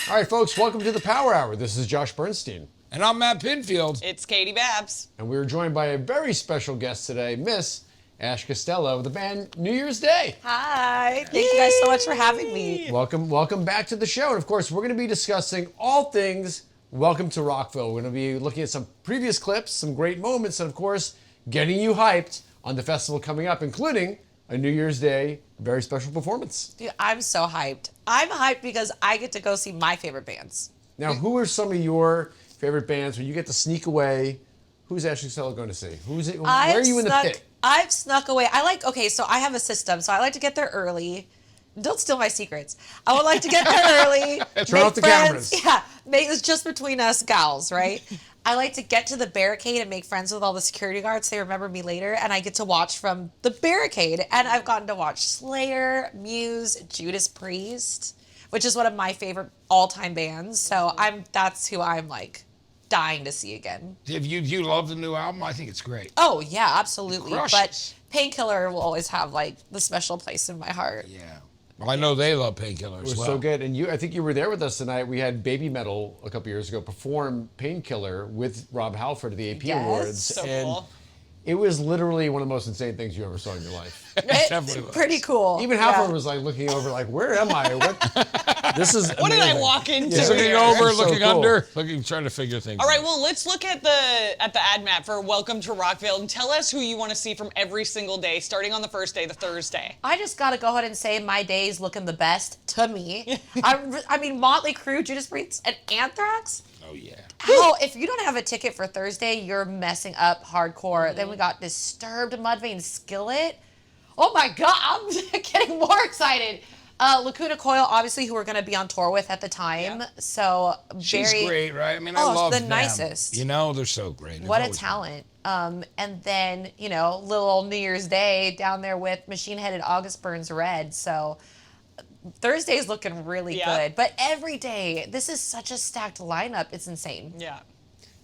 All right, folks, welcome to the Power Hour. This is Josh Bernstein. And I'm Matt Pinfield. It's Caity Babs. And we're joined by a very special guest today, Miss Ash Costello of the band New Year's Day. Hi. Thank you guys so much for having me. Welcome back to the show. And of course, we're going to be discussing all things Welcome to Rockville. We're going to be looking at some previous clips, some great moments, and of course, getting you hyped on the festival coming up, including a New Year's Day very special performance. Dude, I'm so hyped. I'm hyped because I get to go see my favorite bands. Now, who are some of your favorite bands when you get to sneak away? Who's Ashley Costello going to see? Where are you in the pit? I've snuck away. So I have a system. So I like to get there early. Don't steal my secrets. I would like to get there early. Turn off the cameras. Yeah, it's just between us gals, right? I like to get to the barricade and make friends with all the security guards so they remember me later, and I get to watch from the barricade. And I've gotten to watch Slayer, Muse, Judas Priest, which is one of my favorite all-time bands. So that's who I'm like dying to see again. Do you love the new album? I think it's great. Oh yeah, absolutely. It But Painkiller will always have like the special place in my heart. Yeah. Well, I know they love Painkiller as It was well. so good. And I think you were there with us tonight. We had Baby Metal a couple years ago perform Painkiller with Rob Halford at the AP Awards. So and cool. it was literally one of the most insane things you ever saw in your life. It's pretty cool. Even Halford was like looking over like, where am I? This is What did I amazing. walk into? Yeah. Looking here? over, That's so looking cool. under, trying to figure things All right, out. well, let's look at the ad map for Welcome to Rockville and tell us who you want to see from every single day, starting on the first day, the Thursday. I just got to go ahead and say my day's looking the best to me. I mean, Motley Crue, Judas Priest, and Anthrax. Oh, yeah. Oh, if you don't have a ticket for Thursday, you're messing up hardcore. Then we got Disturbed, Mudvayne, Skillet. Oh my God, I'm getting more excited. Lacuna Coil, obviously, who we're going to be on tour with at the time. Yeah. So She's great, right? I mean, I Oh, love the them. nicest. You know, they're so great. What a They've always talent. And then, little old New Year's Day down there with Machine Headed August Burns Red. So Thursday's looking really good. But every day, this is such a stacked lineup. It's insane. Yeah.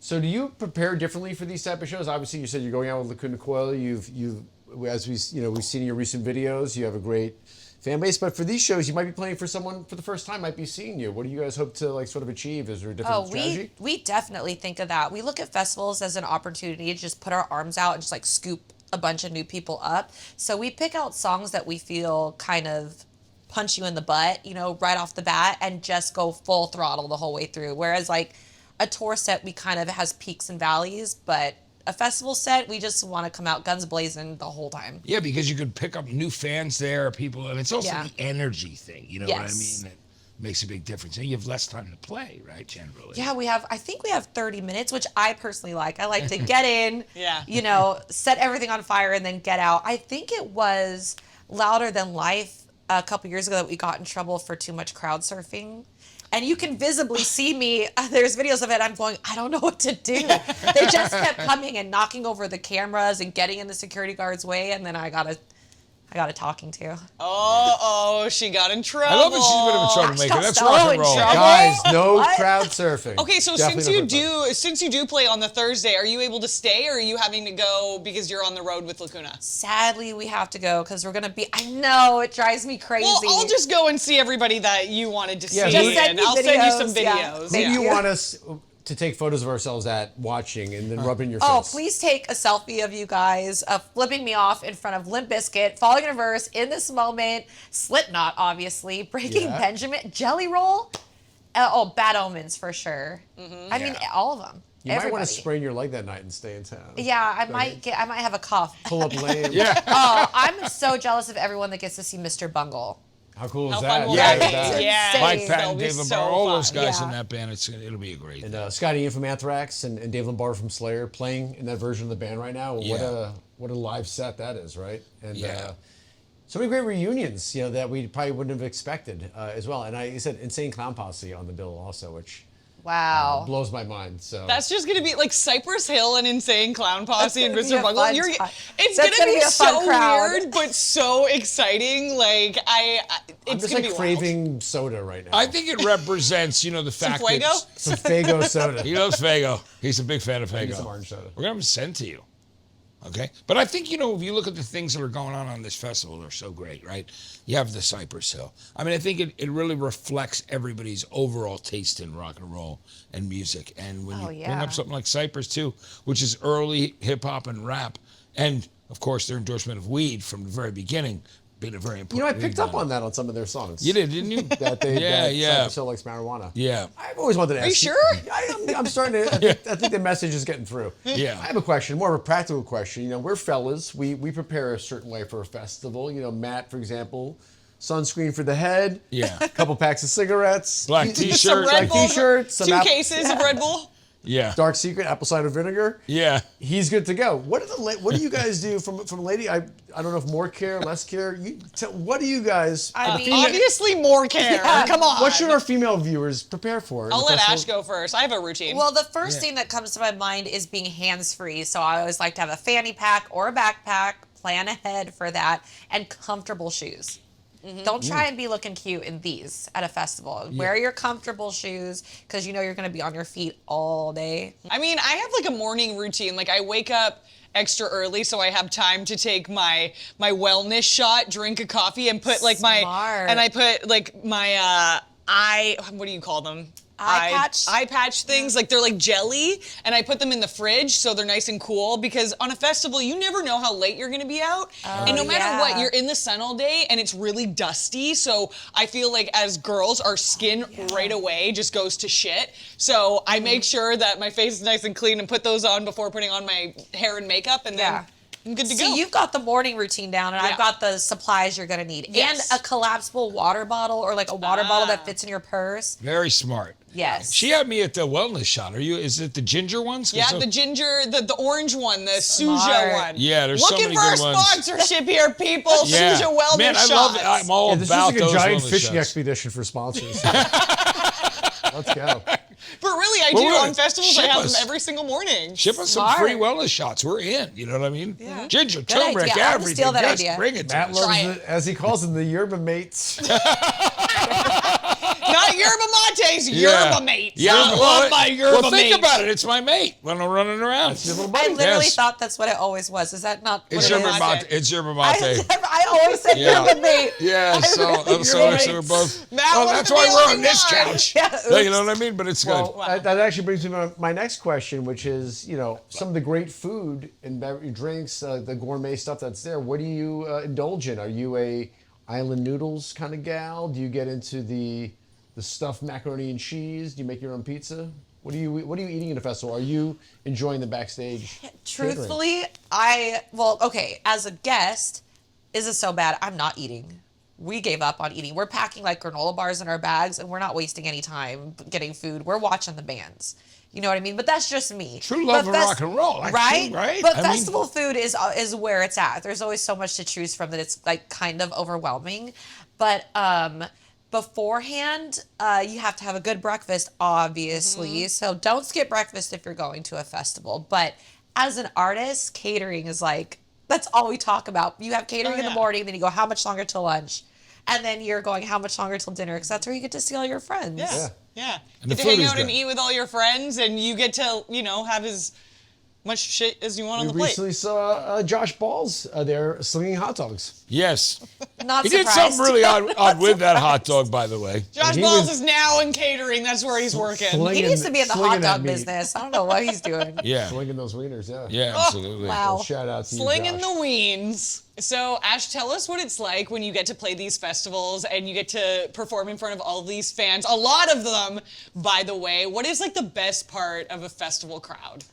So do you prepare differently for these type of shows? Obviously, you said you're going out with Lacuna Coil. You've as we've seen in your recent videos, you have a great fan base. But for these shows, you might be playing for someone for the first time, might be seeing you. What do you guys hope to sort of achieve? Is there a different strategy? We definitely think of that. We look at festivals as an opportunity to just put our arms out and just like scoop a bunch of new people up. So we pick out songs that we feel kind of punch you in the butt, right off the bat, and just go full throttle the whole way through. Whereas like a tour set, we kind of has peaks and valleys, but a festival set, we just want to come out guns blazing the whole time. Yeah, because you could pick up new fans there, people, and it's also Yeah. the energy thing. You know what I Yes. mean? That makes a big difference. And you have less time to play, right? Generally. Yeah, I think we have 30 minutes, which I personally like. I like to get in, Yeah. Set everything on fire and then get out. I think it was Louder Than Life a couple years ago that we got in trouble for too much crowd surfing. And you can visibly see me, there's videos of it, I'm going, I don't know what to do. They just kept coming and knocking over the cameras and getting in the security guard's way, and then I got a talking to. Oh, she got in trouble. I love that she's a bit of a troublemaker. That's Costello rock and in roll. trouble. Guys, no What? crowd surfing. Okay, so Definitely since you do play on the Thursday, are you able to stay, or are you having to go because you're on the road with Lacuna? Sadly, we have to go because we're going to be, I know, it drives me crazy. Well, I'll just go and see everybody that you wanted to see, Yeah, just send me and I'll send you some videos, yeah. videos. Who do Thank you you. want us to take photos of ourselves at watching and then rub in your face? Oh, please take a selfie of you guys flipping me off in front of Limp Bizkit, Falling in Reverse, In This Moment, Slipknot, obviously, Breaking Yeah. Benjamin, Jelly Roll. Bad Omens for sure. I mean, all of them. You might want Everybody. to sprain your leg that night and stay in town. Yeah, I might have a cough. Pull up lame. Yeah. Oh, I'm so jealous of everyone that gets to see Mr. Bungle. How cool is How that? fun will Yeah, that be? yeah. Yeah. Mike Insane. Patton, That'll be Dave so Lombardo, all those fun. guys Yeah. in that band, it'll be a great thing. And Scotty Ian from Anthrax and Dave Lombardo from Slayer playing in that version of the band right now. Yeah. What a live set that is, right? And Yeah. so many great reunions, that we probably wouldn't have expected as well. And I said Insane Clown Posse on the bill also, which Wow. blows my mind. So That's just gonna be like Cypress Hill and Insane Clown Posse and That's gonna Mr. be a Bungle. fun It's That's gonna gonna be be a fun so crowd. weird, but so exciting. Like I'm it's just gonna be like wild. craving soda right now. I think it represents, the fact Fuego? that Some Faygo soda. he loves Fago. He's a big fan of Maybe some Fago. orange soda. We're gonna have to send to you. Okay, but I think, if you look at the things that are going on this festival, they're so great, right? You have the Cypress Hill. I mean, I think it really reflects everybody's overall taste in rock and roll and music. And when you bring up something like Cypress too, which is early hip hop and rap, and of course their endorsement of weed from the very beginning, being a very important. I picked up on that on some of their songs. You did, didn't you? that Cypress Hill likes marijuana. Yeah. I've always wanted to ask. Are you sure? I'm starting to. I think the message is getting through. Yeah. I have a question, more of a practical question. We're fellas. We prepare a certain way for a festival. Matt, for example, sunscreen for the head. Yeah. A couple packs of cigarettes. Black Some t-shirt. Red Bull, t-shirts. two cases of Red Bull. Yeah. Dark Secret, apple cider vinegar. Yeah. He's good to go. What do you guys do from a lady? I don't know if more care, less care. What do you guys? I mean, Obviously more care. Come on. What should our female viewers prepare for? I'll let Ash go first. I have a routine. Well, the first thing that comes to my mind is being hands-free. So I always like to have a fanny pack or a backpack, plan ahead for that, and comfortable shoes. Don't try and be looking cute in these at a festival. Wear your comfortable shoes because you're going to be on your feet all day. I mean, I have like a morning routine. Like I wake up extra early so I have time to take my wellness shot, drink a coffee, and put like Smart. I put like my what do you call them? Eye patch things. Like they're like jelly, and I put them in the fridge so they're nice and cool, because on a festival you never know how late you're gonna be out. And no matter what, you're in the sun all day and it's really dusty. So I feel like as girls, our skin right away just goes to shit. So I make sure that my face is nice and clean and put those on before putting on my hair and makeup, and then I'm good to go. So you've got the morning routine down, and I've got the supplies you're going to need. Yes. And a collapsible water bottle, or like a water bottle that fits in your purse. Very smart. Yes. She had me at the wellness shot. Is it the ginger ones? Yeah, the ginger, the orange one, the Suja one. Yeah, there's so Looking many for good a ones. sponsorship here, people. Yeah. Suja wellness Man, I shots. love it. I'm all This about is like those a giant wellness fishing shots. expedition for sponsors. Let's go. But really, I Well, do we're- on festivals. I ship have us. them every single morning. Ship us some Smart. free wellness shots. We're in. You know what I mean? Yeah. Ginger, Good turmeric, idea. I'm gonna everything. steal that Just idea. bring it to Matt us. loves Try it, as he calls them, the yerba mates. Not yerba mates, yerba mates. Yeah, I love my yerba well, mates. think about it. It's my mate when I'm running around. Your little I buddy. literally Yes. thought that's what it always was. Is that not what It's it yerba is? mate. It's yerba mate. I always said Yeah. yerba mate. Yeah, so we're both. Matt Oh, was that's the why we're on only this one. couch. Yeah, Yeah, you oops. know what I mean? But it's Well, good. that actually brings me to my next question, which is, some of the great food and drinks, the gourmet stuff that's there. What do you indulge in? Are you a island noodles kind of gal? Do you get into the stuffed macaroni and cheese? Do you make your own pizza? What are you eating at a festival? Are you enjoying the backstage? Truthfully, okay, as a guest, is it so bad? I'm not eating. We gave up on eating. We're packing like granola bars in our bags, and we're not wasting any time getting food. We're watching the bands. You know what I mean? But that's just me. True love of rock and roll, actually, right? But I mean- festival food is where it's at. There's always so much to choose from that it's like kind of overwhelming. But beforehand, you have to have a good breakfast, obviously. So don't skip breakfast if you're going to a festival. But as an artist, catering is like, that's all we talk about. You have catering in the morning, then you go, how much longer till lunch? And then you're going, how much longer till dinner? Because that's where you get to see all your friends. Yeah. And Get the to hang food is out and good. eat with all your friends, and you get to, have as much shit as you want on We the plate. recently saw Josh Balls there slinging hot dogs. Yes. Not He did surprised. something really odd with that hot dog, by the way. Josh He Balls was is now in catering. That's where he's working. slinging- He needs to be in the slinging hot that dog meat. business. I don't know what he's doing. Yeah. Slinging those wieners, yeah. Yeah, absolutely. Wow. Well, shout out to you, Slinging Josh. the weens. So, Ash, tell us what it's like when you get to play these festivals and you get to perform in front of all these fans. A lot of them, by the way. What is like the best part of a festival crowd?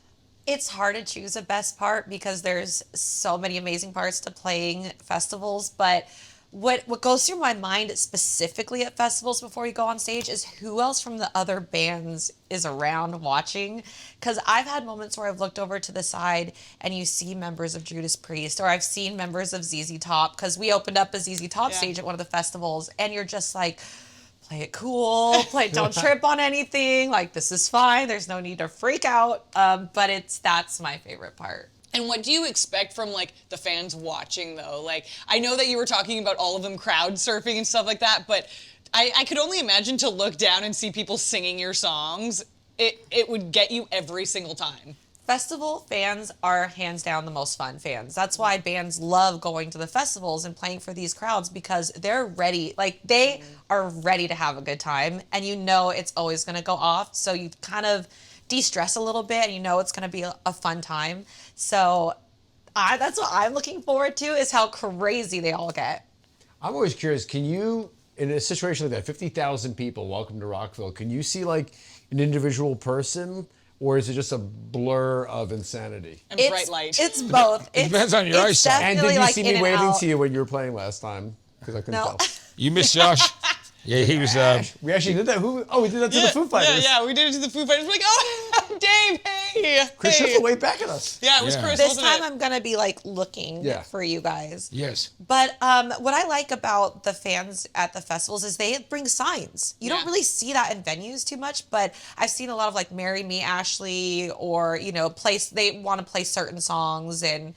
It's hard to choose a best part because there's so many amazing parts to playing festivals, but what goes through my mind specifically at festivals before you go on stage is who else from the other bands is around watching. Because I've had moments where I've looked over to the side and you see members of Judas Priest, or I've seen members of ZZ Top, because we opened up a ZZ Top stage at one of the festivals, and you're just like, play it cool, don't trip on anything, like this is fine, there's no need to freak out, but that's my favorite part. And what do you expect from like the fans watching though? Like, I know that you were talking about all of them crowd surfing and stuff like that, but I could only imagine to look down and see people singing your songs. It would get you every single time. Festival fans are hands down the most fun fans. That's why bands love going to the festivals and playing for these crowds, because they're ready. Like, they are ready to have a good time, and you know it's always going to go off. So you kind of de-stress a little bit, and you know it's going to be a fun time. So that's what I'm looking forward to, is how crazy they all get. I'm always curious, can you, in a situation like that, 50,000 people, welcome to Rockville, can you see like an individual person? Or is it just a blur of insanity? And bright light. It's both. It depends on your eyesight. And did you like see me waving to you when you were playing last time? Because I couldn't tell. You missed Josh? Yeah, he was. We actually did that. We did that to the Foo Fighters. Yeah, we did it to the Foo Fighters. We're like, oh, Dave, hey. Chris hey. took a wave back at us. Yeah, it was Chris, This wasn't time it? I'm going to be like looking for you guys. Yes. But what I like about the fans at the festivals is they bring signs. You don't really see that in venues too much, but I've seen a lot of like "Marry Me, Ashley," or they want to play certain songs. And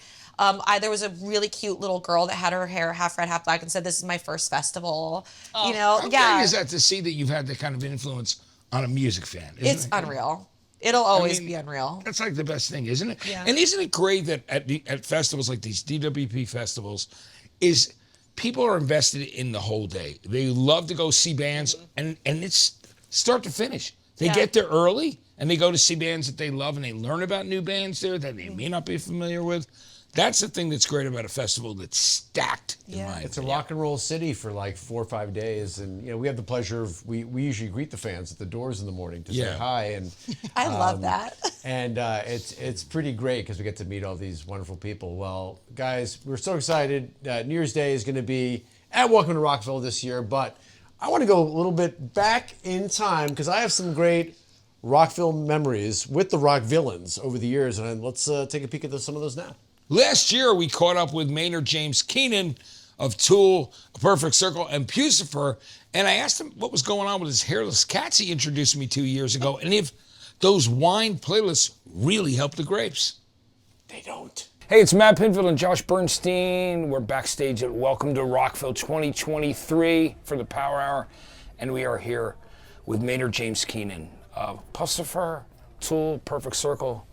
there was a really cute little girl that had her hair half red, half black, and said, "This is my first festival." How great is that to see that you've had that kind of influence on a music fan? It's unreal. It'll always be unreal. That's like the best thing, isn't it? Yeah. And isn't it great that at festivals like these DWP festivals, is people are invested in the whole day. They love to go see bands, and it's start to finish. They get there early, and they go to see bands that they love, and they learn about new bands there that they may not be familiar with. That's the thing that's great about a festival that's stacked. In my It's a opinion. rock and roll city for like 4 or 5 days, and we have the pleasure of we usually greet the fans at the doors in the morning to say hi, and I love that. and it's pretty great because we get to meet all these wonderful people. Well, guys, we're so excited. New Year's Day is going to be at Welcome to Rockville this year, but I want to go a little bit back in time because I have some great Rockville memories with the Rock Villains over the years, and let's take a peek at some of those now. Last year, we caught up with Maynard James Keenan of Tool, A Perfect Circle, and Pucifer, and I asked him what was going on with his hairless cats he introduced me 2 years ago, and if those wine playlists really help the grapes. They don't. Hey, it's Matt Pinfield and Josh Bernstein. We're backstage at Welcome to Rockville 2023 for the Power Hour, and we are here with Maynard James Keenan of Pucifer, Tool, Perfect Circle,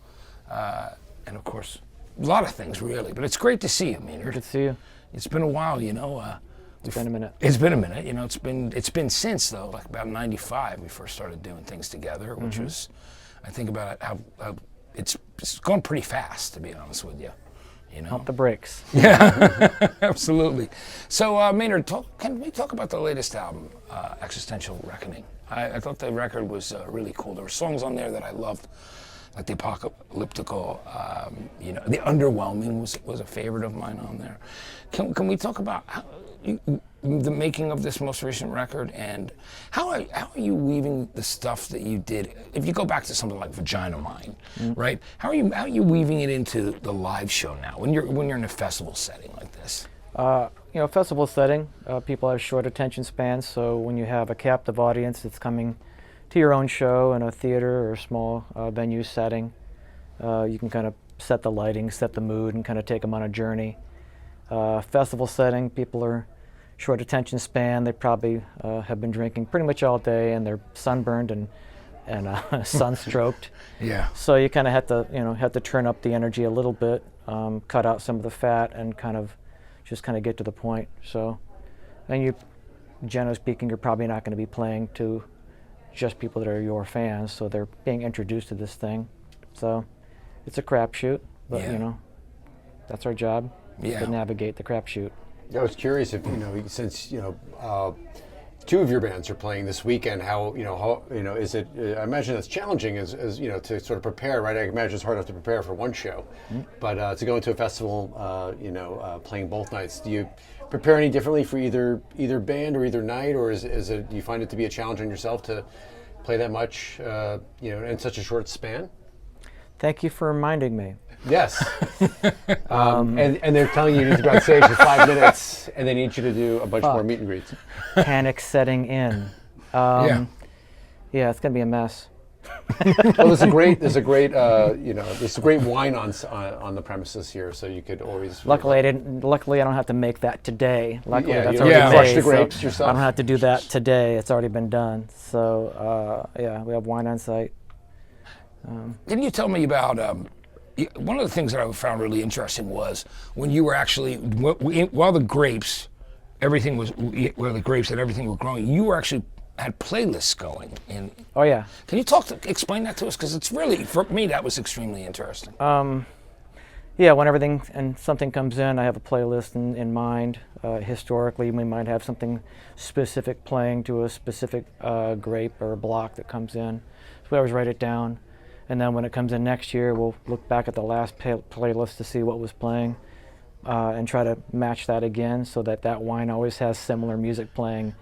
and of course, a lot of things, really, but it's great to see you, Maynard. Good to see you. It's been a while, It's been a minute. It's been a minute, It's been since though, like about '95, we first started doing things together, which was, I think about how it's gone pretty fast, to be honest with you. Pump the brakes. Yeah, absolutely. So, Maynard, can we talk about the latest album, Existential Reckoning? I thought the record was really cool. There were songs on there that I loved, like the apocalyptical, the underwhelming was a favorite of mine on there. Can we talk about the making of this most recent record, and how are you weaving the stuff that you did? If you go back to something like Vagina Mine, right? How are you weaving it into the live show now when you're in a festival setting like this? Festival setting, people have short attention spans, so when you have a captive audience that's coming to your own show in a theater or a small venue setting, you can kind of set the lighting, set the mood, and kind of take them on a journey. Festival setting, people are short attention span. They probably have been drinking pretty much all day, and they're sunburned and sunstroked. Yeah. So you kind of have to turn up the energy a little bit, cut out some of the fat, and just get to the point. So, and you, generally speaking, you're probably not going to be playing to just people that are your fans, so they're being introduced to this thing. So it's a crapshoot, but that's our job, to navigate the crapshoot. I was curious if since two of your bands are playing this weekend, how is it? I imagine it's challenging as to sort of prepare, right? I imagine it's hard enough to prepare for one show, but to go into a festival, playing both nights, do you prepare any differently for either band or either night, or is it, do you find it to be a challenge on yourself to play that much, in such a short span? Thank you for reminding me. Yes. And they're telling you need to go on stage for 5 minutes, and they need you to do a bunch more meet and greets. Panic setting in. Yeah, it's gonna be a mess. Well, there's a great wine on the premises here, so you could always. Luckily, I don't have to make that today. Luckily, that's you already don't crush the made, grapes so yourself. I don't have to do that today. It's already been done. So we have wine on site. Can you tell me about one of the things that I found really interesting was when you were actually, while the grapes, everything was, where the grapes and everything were growing, you were actually had playlists going. Oh yeah. Can you explain that to us? Because it's really, for me, that was extremely interesting. Yeah, when something comes in, I have a playlist in mind. Historically, we might have something specific playing to a specific grape or block that comes in. So we always write it down. And then when it comes in next year, we'll look back at the last playlist to see what was playing and try to match that again so that wine always has similar music playing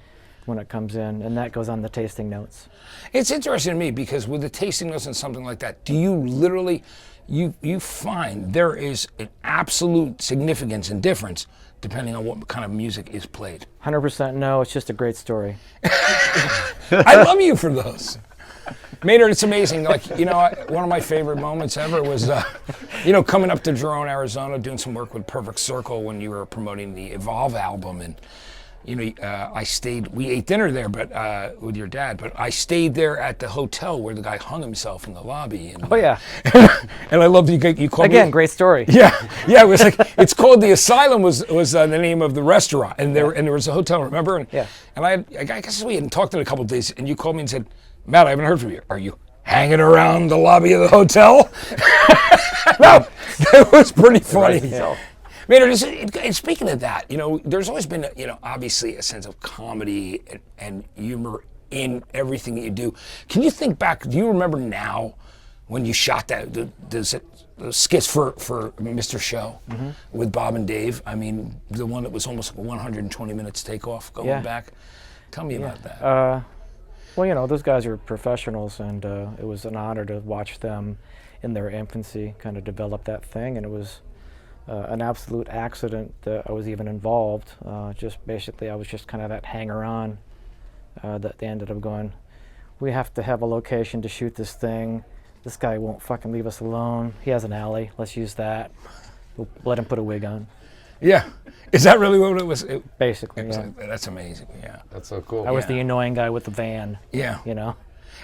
when it comes in, and that goes on the tasting notes. It's interesting to me because with the tasting notes and something like that, do you literally, you find there is an absolute significance and difference depending on what kind of music is played? 100% no, it's just a great story. I love you for those. Maynard, it's amazing. Like, one of my favorite moments ever was, coming up to Jerome, Arizona, doing some work with Perfect Circle when you were promoting the Evolve album. And, we ate dinner there, but with your dad, but I stayed there at the hotel where the guy hung himself in the lobby. And, oh, yeah. And I loved you called Again, me. great story. Yeah, it was like, it's called The Asylum was the name of the restaurant. And there was a hotel, remember? And, yeah. And I guess we hadn't talked in a couple of days, and you called me and said, Matt, I haven't heard from you. Are you hanging around the lobby of the hotel? No, that was pretty funny. Yeah. Maynard, speaking of that, there's always been, obviously a sense of comedy and humor in everything that you do. Can you think back, do you remember now when you shot the skits for Mr. Show with Bob and Dave? I mean, the one that was almost 120 minutes takeoff going back. Tell me about that. Well, those guys are professionals, and it was an honor to watch them in their infancy kind of develop that thing, and it was an absolute accident that I was even involved. Just basically, I was just kind of that hanger-on that they ended up going, we have to have a location to shoot this thing. This guy won't fucking leave us alone. He has an alley. Let's use that. We'll let him put a wig on. Yeah. Is that really what it was? Basically, yeah. That's amazing, yeah. That's so cool. I was the annoying guy with the van. Yeah.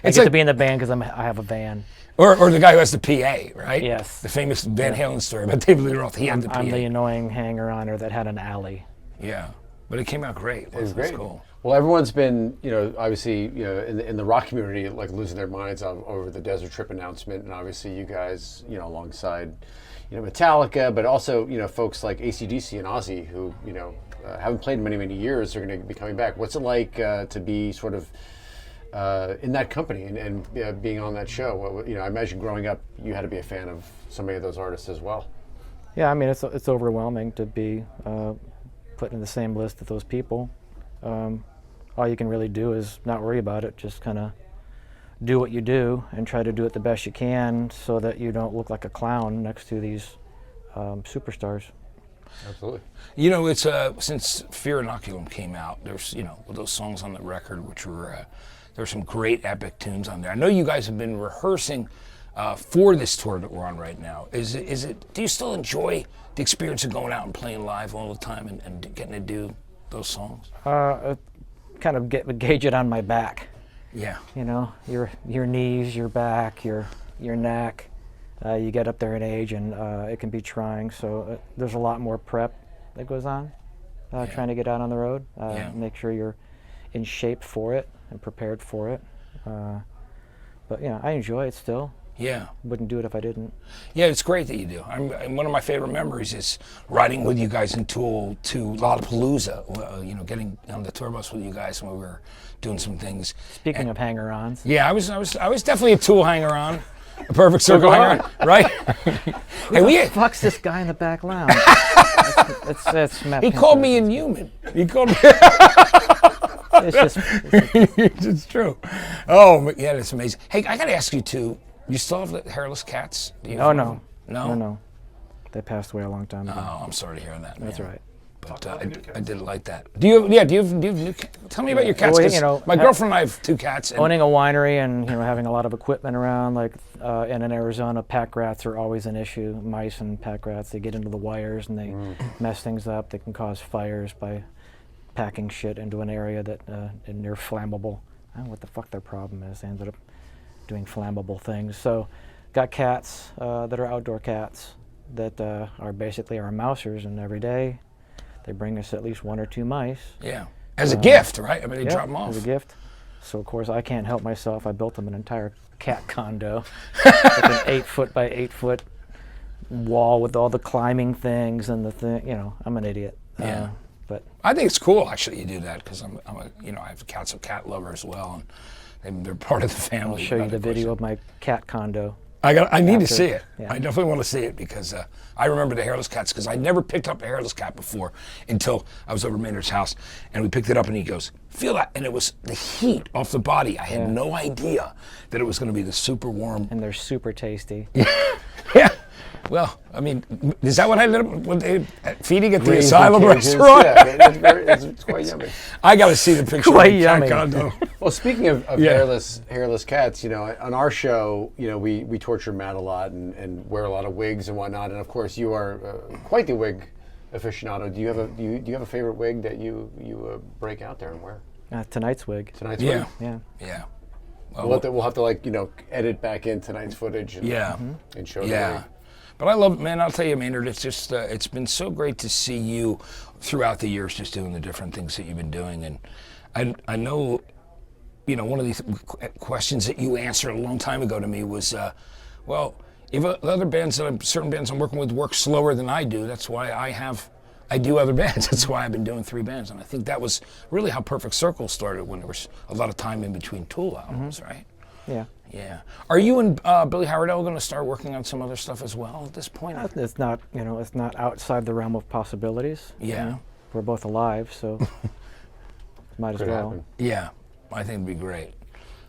I get to be in the band because I have a van. Or the guy who has the PA, right? Yes. The famous Van Halen story about David Lee Roth. He had the PA. I'm the annoying hanger-oner that had an alley. Yeah. But it came out great. It was great. Cool. Well, everyone's been, obviously, in the rock community, like losing their minds over the Desert Trip announcement, and obviously you guys, alongside, Metallica, but also, folks like AC/DC and Ozzy who, haven't played in many, many years are going to be coming back. What's it like to be sort of in that company and being on that show? I imagine growing up, you had to be a fan of so many of those artists as well. Yeah, I mean, it's overwhelming to be put in the same list as those people. All you can really do is not worry about it, just kind of do what you do and try to do it the best you can so that you don't look like a clown next to these superstars. Absolutely. It's since Fear Inoculum came out, there's those songs on the record which were there's some great epic tunes on there. I know you guys have been rehearsing for this tour that we're on right now. Is it? Do you still enjoy the experience of going out and playing live all the time and getting to do those songs? Kind of gauge it on my back. Yeah. Your knees, your back, your neck. You get up there in age, and it can be trying. So there's a lot more prep that goes on trying to get out on the road. Make sure you're in shape for it and prepared for it. But I enjoy it still. Yeah. Wouldn't do it if I didn't. Yeah, it's great that you do. One of my favorite memories is riding with you guys in Tool to Lollapalooza. Getting on the tour bus with you guys when we were doing some things. Speaking of hanger-ons. Yeah, I was definitely a Tool hanger-on. A Perfect Circle hanger-on, right? Who the fuck's this guy in the back lounge? it's Matt He Pinfield. called me inhuman. He called me... It's true. Oh, yeah, that's amazing. Hey, I got to ask you too. You still have the hairless cats? Oh, no. No? No. They passed away a long time ago. Oh, I'm sorry to hear that. That's man. right. But I did like that. Do you have new cats? Tell me about your cats. Well, my girlfriend and I have 2 cats. Owning a winery and having a lot of equipment around, like and in Arizona, pack rats are always an issue. Mice and pack rats, they get into the wires and they mess things up. They can cause fires by packing shit into an area that and they're flammable. I don't know what the fuck their problem is. They ended up doing flammable things. So got cats that are outdoor cats that are basically our mousers, and every day they bring us at least 1 or 2 mice. Yeah. As a gift, right? I mean, they Yeah, drop them off. as a gift. So of course I can't help myself. I built them an entire cat condo with an 8-foot by 8-foot wall with all the climbing things and the thing. You know, I'm an idiot. Yeah. But I think it's cool actually you do that because I'm a, you know, I have cats, a cat lover as well, and they're part of the family. I'll show you the video of my cat condo. I need to see it. Yeah. I definitely want to see it because I remember the hairless cats because I never picked up a hairless cat before until I was over Maynard's house and we picked it up and he goes, feel that, and it was the heat off the body. I had no idea that it was going to be the super warm. And they're super tasty. Yeah. Well, I mean, is that what I did when they feeding at the Greens asylum and cages. restaurant? Yeah, it's quite yummy. I got to see the picture Quite of the cat yummy. condo. Well, speaking of Yeah. hairless cats, you know, on our show, you know, we torture Matt a lot and wear a lot of wigs and whatnot. And of course, you are quite the wig aficionado. Do you have a favorite wig that you break out there and wear? Tonight's wig. Tonight's Yeah. wig? Yeah. Yeah. We'll have to like, you know, edit back in tonight's footage and, and show the wig. But I love, man, I'll tell you, Maynard, it's just, it's been so great to see you throughout the years just doing the different things that you've been doing. And I know, you know, one of these questions that you answered a long time ago to me was, well, if other bands, certain bands I'm working with work slower than I do, that's why I do other bands. That's why I've been doing 3 bands. And I think that was really how Perfect Circle started when there was a lot of time in between Tool albums, right? Yeah. Yeah. Are you and Billy Howardell going to start working on some other stuff as well at this point? It's not, you know, it's not outside the realm of possibilities. Yeah. You know? We're both alive, so might as Could well. happen. Yeah, I think it'd be great.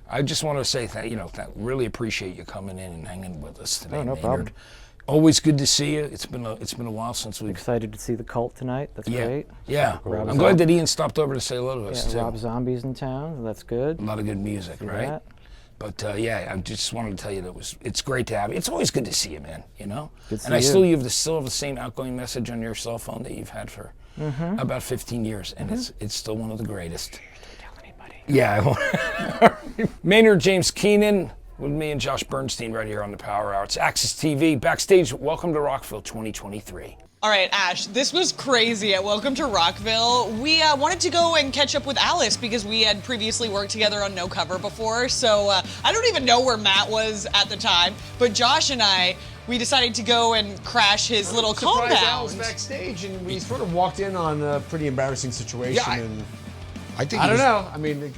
I just want to say that, you know, that really appreciate you coming in and hanging with us today, Oh, no Maynard. problem. Always good to see you. It's been a while since we've. Excited to see the Cult tonight. That's great. Yeah. Rob I'm glad that Ian stopped over to say hello to us Yeah, too. Rob Zombie's in town. That's good. A lot of good music, right? that. But yeah, I just wanted to tell you that it's great to have you. It's always good to see you, man. You know. Good to and I see still you. have the same outgoing message on your cell phone that you've had for about 15 years, and it's still one of the greatest. Don't tell anybody. Yeah. I won't. Maynard James Keenan with me and Josh Bernstein right here on the Power Hour. It's Access TV. Backstage, welcome to Rockville 2023. All right, Ash, this was crazy at Welcome to Rockville. We wanted to go and catch up with Alice because we had previously worked together on No Cover before. So I don't even know where Matt was at the time, but Josh and we decided to go and crash his little Surprised Al was compound. backstage, and we sort of walked in on a pretty embarrassing situation. Yeah, and I think I don't know. I mean, it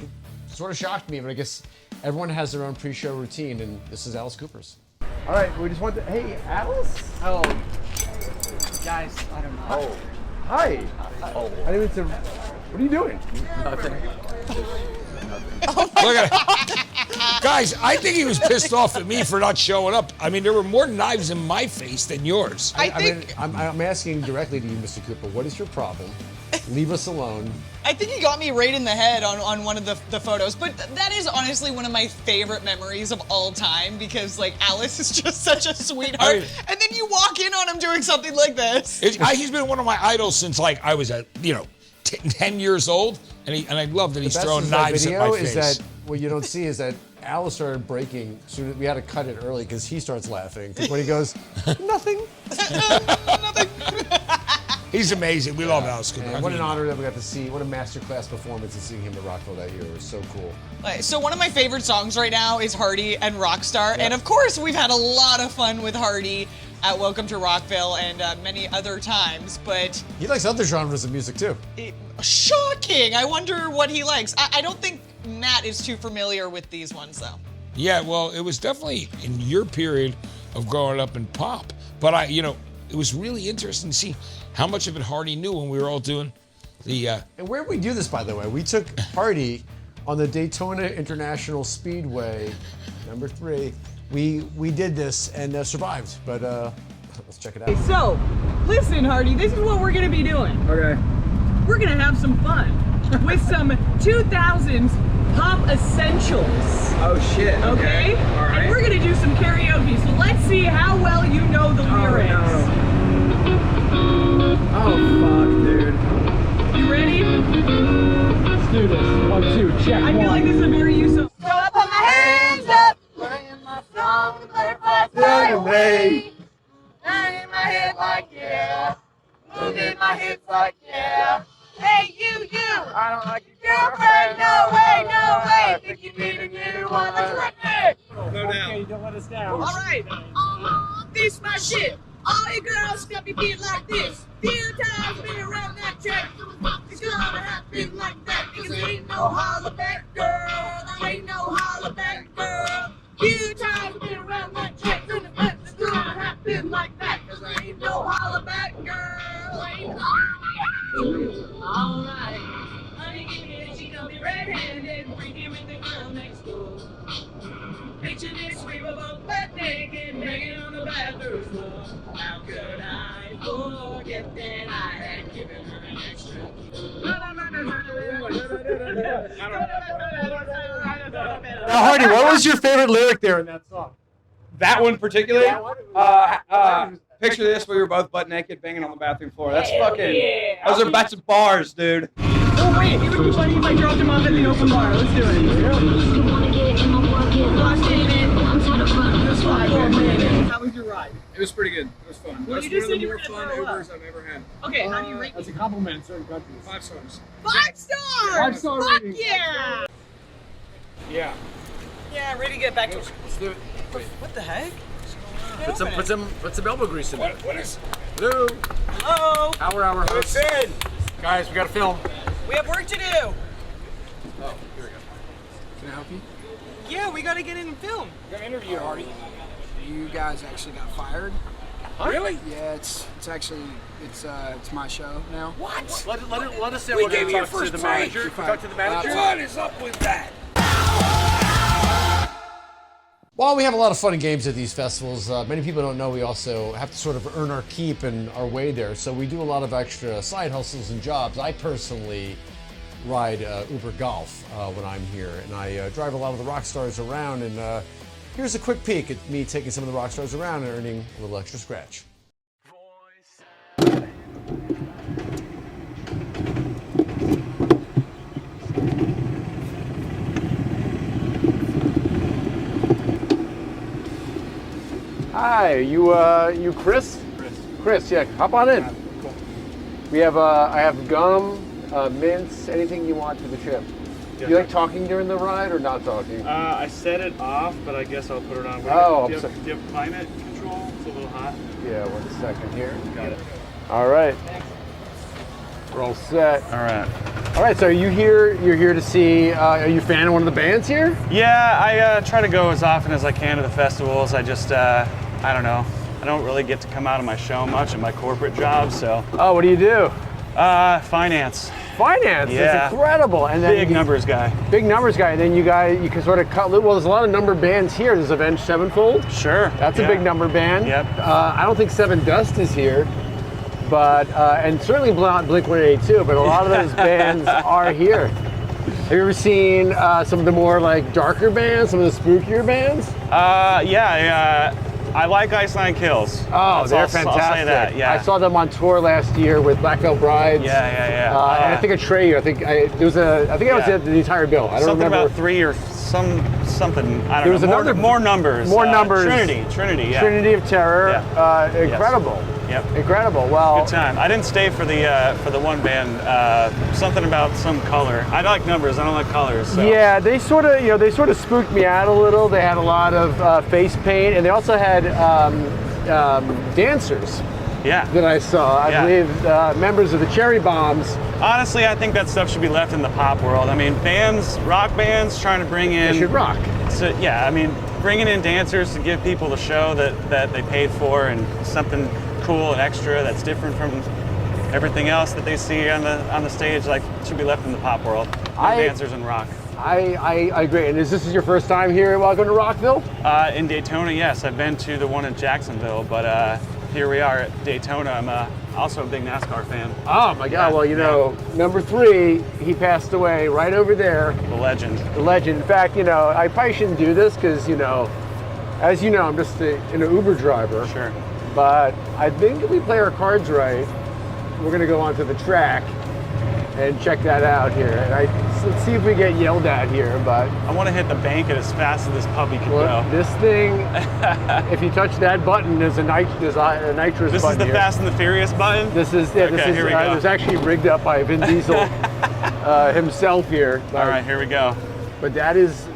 sort of shocked me, but I guess everyone has their own pre-show routine, and this is Alice Cooper's. All right, we just want to. Hey, Alice. Oh, guys, I don't know. Oh, hi. Oh, I didn't mean to. What are you doing? Nothing. Look at it. Guys, I think he was pissed off at me for not showing up. I mean, there were more knives in my face than yours. I think I'm asking directly to you, Mr. Cooper. What is your problem? Leave us alone. I think he got me right in the head on one of the photos, but that is honestly one of my favorite memories of all time because like Alice is just such a sweetheart, and then you walk in on him doing something like this. He's been one of my idols since like I was at 10 years old, and I love that he's Best throwing of that knives at video my is face. that what you don't see is that Alice started breaking. So we had to cut it early because he starts laughing. 'Cause when he goes, nothing. He's amazing. We love Alice Cooper. And what an honor that we got to see. What a masterclass performance and seeing him at Rockville that year. It was so cool. So one of my favorite songs right now is Hardy and Rockstar, and of course we've had a lot of fun with Hardy at Welcome to Rockville and many other times, but He likes other genres of music too. shocking. I wonder what he likes. I don't think Matt is too familiar with these ones though. Yeah, well, it was definitely in your period of growing up in pop. But it was really interesting to see how much of it Hardy knew when we were all doing the. And where we do this, by the way, we took Hardy on the Daytona International Speedway, number 3. We did this and survived, but let's check it out. So, listen, Hardy, this is what we're gonna be doing. Okay. We're gonna have some fun with some 2000s pop essentials. Oh shit. Okay? All right. And we're gonna do some karaoke. So let's see how well you know the lyrics. Oh fuck, dude. You ready? Let's do this. 1, 2, check. I feel like this is a very useful. This and Ray. Bang in my head like yeah. Moving my hips like yeah. Hey, you. I don't like your girlfriend. No way. Think you need a new one. Let's run it. No doubt. Okay, don't let us down. All right. This my shit. All you girls step your feet like this. Few times been around that track. It's gonna happen like that. Because ain't no holler back girl. There ain't no holler back girl. Few times been around that track. It's gonna happen like that. Because there ain't no holler back girl. Ain't all right. Honey, give me a she gonna be red-handed. Freaking with the girl next door. Picture this, we were both butt naked, hanging on the bathroom floor. How could I forget that I had given her an extra? Now, Hardy, what was your favorite lyric there in that song? That one particularly? Picture this, we were both butt naked banging on the bathroom floor. That's fucking, those are bats of bars, dude. Oh wait, it would be funny if I dropped him off at the open bar. Let's do it. How was your ride? It was pretty good. It was fun. Well, That's you just one of said the you more were fun gonna throw up. Ubers I've ever had. Okay, how do you rate That's me? a compliment in certain countries. 5 stars. 5 stars! 5-star Fuck rating. yeah! Yeah. Yeah, ready to get back to. Let's do it. What the heck? Put some elbow grease in it. What is? Hello. Hello. Hour host. Guys, we got to film. We have work to do. Oh, here we go. Can I help you? Yeah, we gotta get in and film. We're gonna interview Hardy. You guys actually got fired. Really? Yeah, it's actually it's my show now. What? Let us say We we're gave going you to your talk to first the break. manager. Talk to the manager. What is up with that? While we have a lot of fun and games at these festivals, many people don't know we also have to sort of earn our keep and our way there. So we do a lot of extra side hustles and jobs. I personally ride Uber Golf when I'm here, and I drive a lot of the rock stars around. And here's a quick peek at me taking some of the rock stars around and earning a little extra scratch. Hi, you Chris? Chris, yeah, hop on in. Cool. We have I have gum, mints, anything you want for the trip. Do you like talking during the ride or not talking? I set it off, but I guess I'll put it on. Oh, do you have climate control? It's a little hot. Yeah, 1 second here. Got it. All right. We're all set. All right. All right, so are you here? You're here to see, are you a fan of one of the bands here? Yeah, I try to go as often as I can to the festivals. I just, I don't know. I don't really get to come out of my show much in my corporate job, so. Oh, what do you do? Finance. Finance, Yeah. that's incredible. And then Big numbers guy. Big numbers guy. And then you can sort of cut, well, there's a lot of number bands here. There's Avenged Sevenfold. Sure. That's a big number band. Yep. I don't think Seven Dust is here, but, and certainly Blink-182, but a lot of those bands are here. Have you ever seen some of the more like darker bands, some of the spookier bands? I like Iceland Kills. Oh, they're fantastic. I'll say that, yeah. I saw them on tour last year with Black Veil Brides. Yeah. And I think Atreyu. I think I was at the entire bill. I don't something remember. about 3 or something. I don't There was know. another- More numbers. More numbers. Trinity. Yeah. Trinity of Terror. Yeah. Incredible. Yep. Incredible. Well, Good time. I didn't stay for the one band. Something about some color. I like numbers. I don't like colors. So. yeah, they sort of spooked me out a little. They had a lot of face paint, and they also had dancers Yeah. that I saw. I believe members of the Cherry Bombs. Honestly, I think that stuff should be left in the pop world. I mean, rock bands trying to bring in. They should rock. So, yeah, I mean, bringing in dancers to give people the show that they paid for and something cool and extra that's different from everything else that they see on the stage, like, should be left in the pop world. Dancers and rock. I agree. And this is your first time here while going to Rockville? In Daytona, yes. I've been to the one in Jacksonville, but here we are at Daytona. I'm also a big NASCAR fan. Oh my God! Well, you know, number 3, he passed away right over there. The legend. The legend. In fact, you know, I probably shouldn't do this because, you know, as you know, I'm just an Uber driver. Sure. But I think if we play our cards right, we're going to go onto the track and check that out here. And I let's see if we get yelled at here, but I want to hit the bank as fast as this puppy can go. this thing, if you touch that button, there's a nitrous This button is the here. Fast and the Furious button? This is, yeah, this is, here we go. It's actually rigged up by Vin Diesel himself here. All right, here we go. But that is,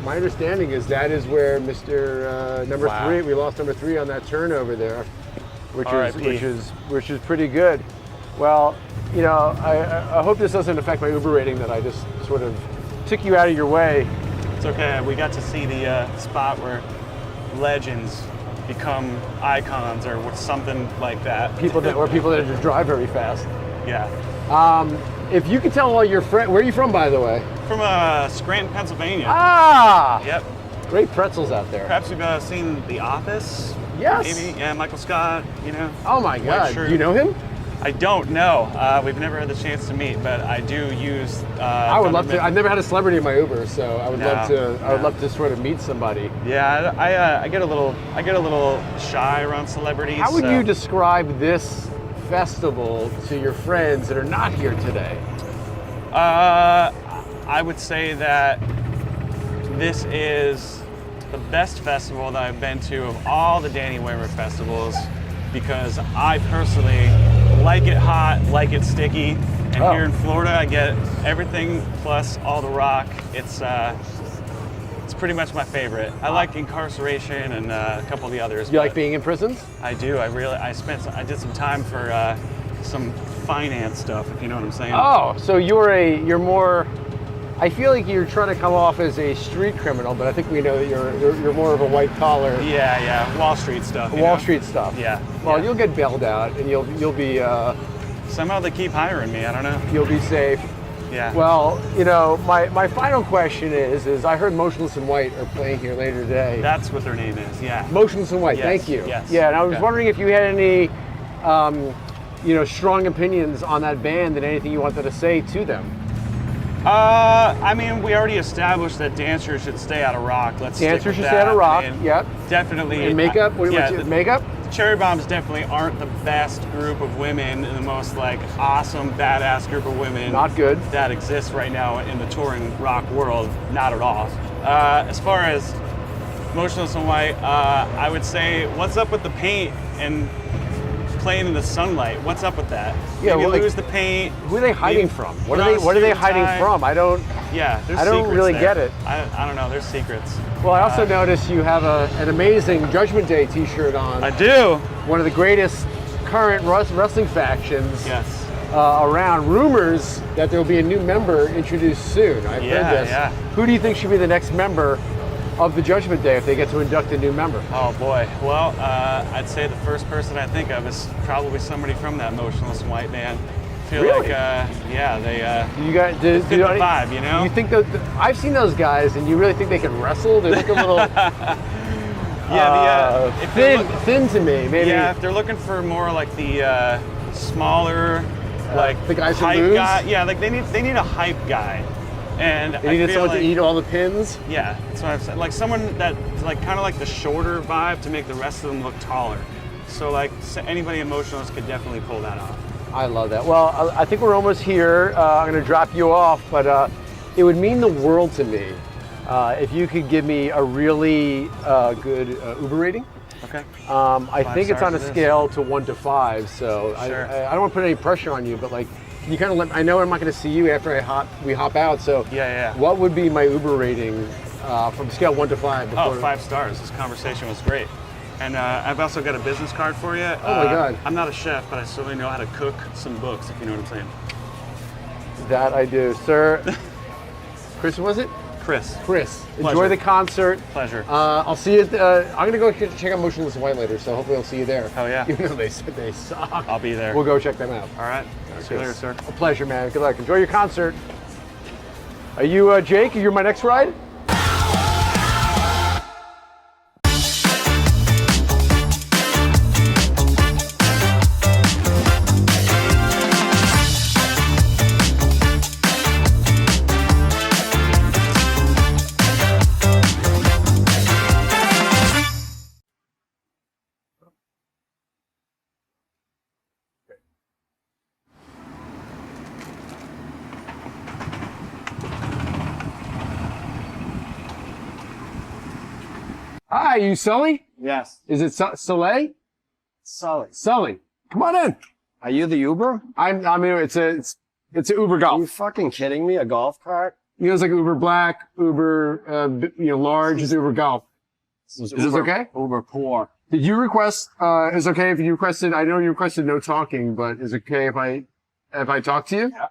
my understanding is that is where Mr. Number 3, we lost number 3 on that turn over there, which is pretty good. Well, you know, I hope this doesn't affect my Uber rating that I just sort of took you out of your way. It's okay. We got to see the spot where legends become icons or something like that. People that just drive very fast. Yeah. If you could tell all your friends, where are you from, by the way? From Scranton, Pennsylvania. Ah! Yep. Great pretzels out there. Perhaps you've seen The Office? Yes. Maybe, yeah, Michael Scott, you know. Oh my God, do you know him? I don't know. We've never had the chance to meet, but I do use. I would love to. I've never had a celebrity in my Uber, so I would love to. I would love to sort of meet somebody. Yeah, I get a little shy around celebrities. How would you describe this festival to your friends that are not here today? I would say that this is the best festival that I've been to of all the Danny Waymer festivals, because I personally like it hot, like it sticky, and here in Florida I get everything plus all the rock. It's pretty much my favorite. I like Incarceration and a couple of the others. You like being in prisons? I do. I did some time for some finance stuff, if you know what I'm saying. Oh, so you're more. I feel like you're trying to come off as a street criminal, but I think we know that you're more of a white collar. Yeah, Wall Street stuff. Wall Street stuff. Yeah. Well, you'll get bailed out, and you'll be. Somehow they keep hiring me. I don't know. You'll be safe. Yeah. Well, you know, my final question is I heard Motionless in White are playing here later today. That's what their name is. Yeah. Motionless in White. Yes, Thank you. Yes. Yeah, and I was wondering if you had any, strong opinions on that band and anything you wanted to say to them. I mean, we already established that dancers should stay out of rock. Dancers should stay out of rock. Yep. Definitely. And makeup. Makeup. Cherry Bombs definitely aren't the best group of women and the most awesome, badass group of women. Not good. That exists right now in the touring rock world. Not at all. As far as Motionless in White, I would say, what's up with the paint and playing in the sunlight? What's up with that? Yeah, Maybe lose the paint. Who are they hiding from? What are they hiding from? I don't. Yeah, there's I don't really get it. I don't know. There's secrets. Well, I also noticed you have an amazing Judgment Day T-shirt on. I do. One of the greatest current wrestling factions. Yes. Around. Rumors that there will be a new member introduced soon. I've heard this. Yeah. Who do you think should be the next member of the Judgment Day if they get to induct a new member? Oh boy. Well, I'd say the first person I think of is probably somebody from that Motionless in White band. I feel Really? they You guys fit the vibe, you know? You think that I've seen those guys, and you really think they can wrestle? They look a little thin to me. Maybe. Yeah, if they're looking for more like the smaller, the guys who hype lose? guy. Yeah, they need a hype guy. And they needed someone to eat all the pins? Yeah, that's what I'm saying. Like someone that kind of like the shorter vibe to make the rest of them look taller. So anybody emotionless could definitely pull that off. I love that. Well, I think we're almost here. I'm going to drop you off, but it would mean the world to me if you could give me a really good Uber rating. Okay. I think it's on a stars it is. scale to 1 to 5, so Sure. I don't want to put any pressure on you, but can you kind of I know I'm not going to see you after we hop out, so Yeah. what would be my Uber rating from scale 1 to 5? Oh, 5 stars. This conversation was great. And I've also got a business card for you. Oh my God. I'm not a chef, but I certainly know how to cook some books, if you know what I'm saying. That I do, sir. Chris, was it? Chris. Enjoy Pleasure. the concert. Pleasure. I'll see you. I'm gonna go check out Motionless in White later, so hopefully I'll see you there. Oh yeah. Even though they said they suck. I'll be there. We'll go check them out. All right. See you later, sir. A pleasure, man. Good luck. Enjoy your concert. Are you Jake? You're my next ride? Hi, you Sully? Yes. Is it Soleil? Sully. Sully. Come on in. Are you the Uber? I mean, it's an Uber Are Golf. you fucking kidding me? A golf cart? You know, it's like Uber Black, Uber, large, is Uber Golf. Is this okay? Uber poor. Did you request, is it okay if you requested, I know you requested no talking, but is it okay if I talk to you? Yeah.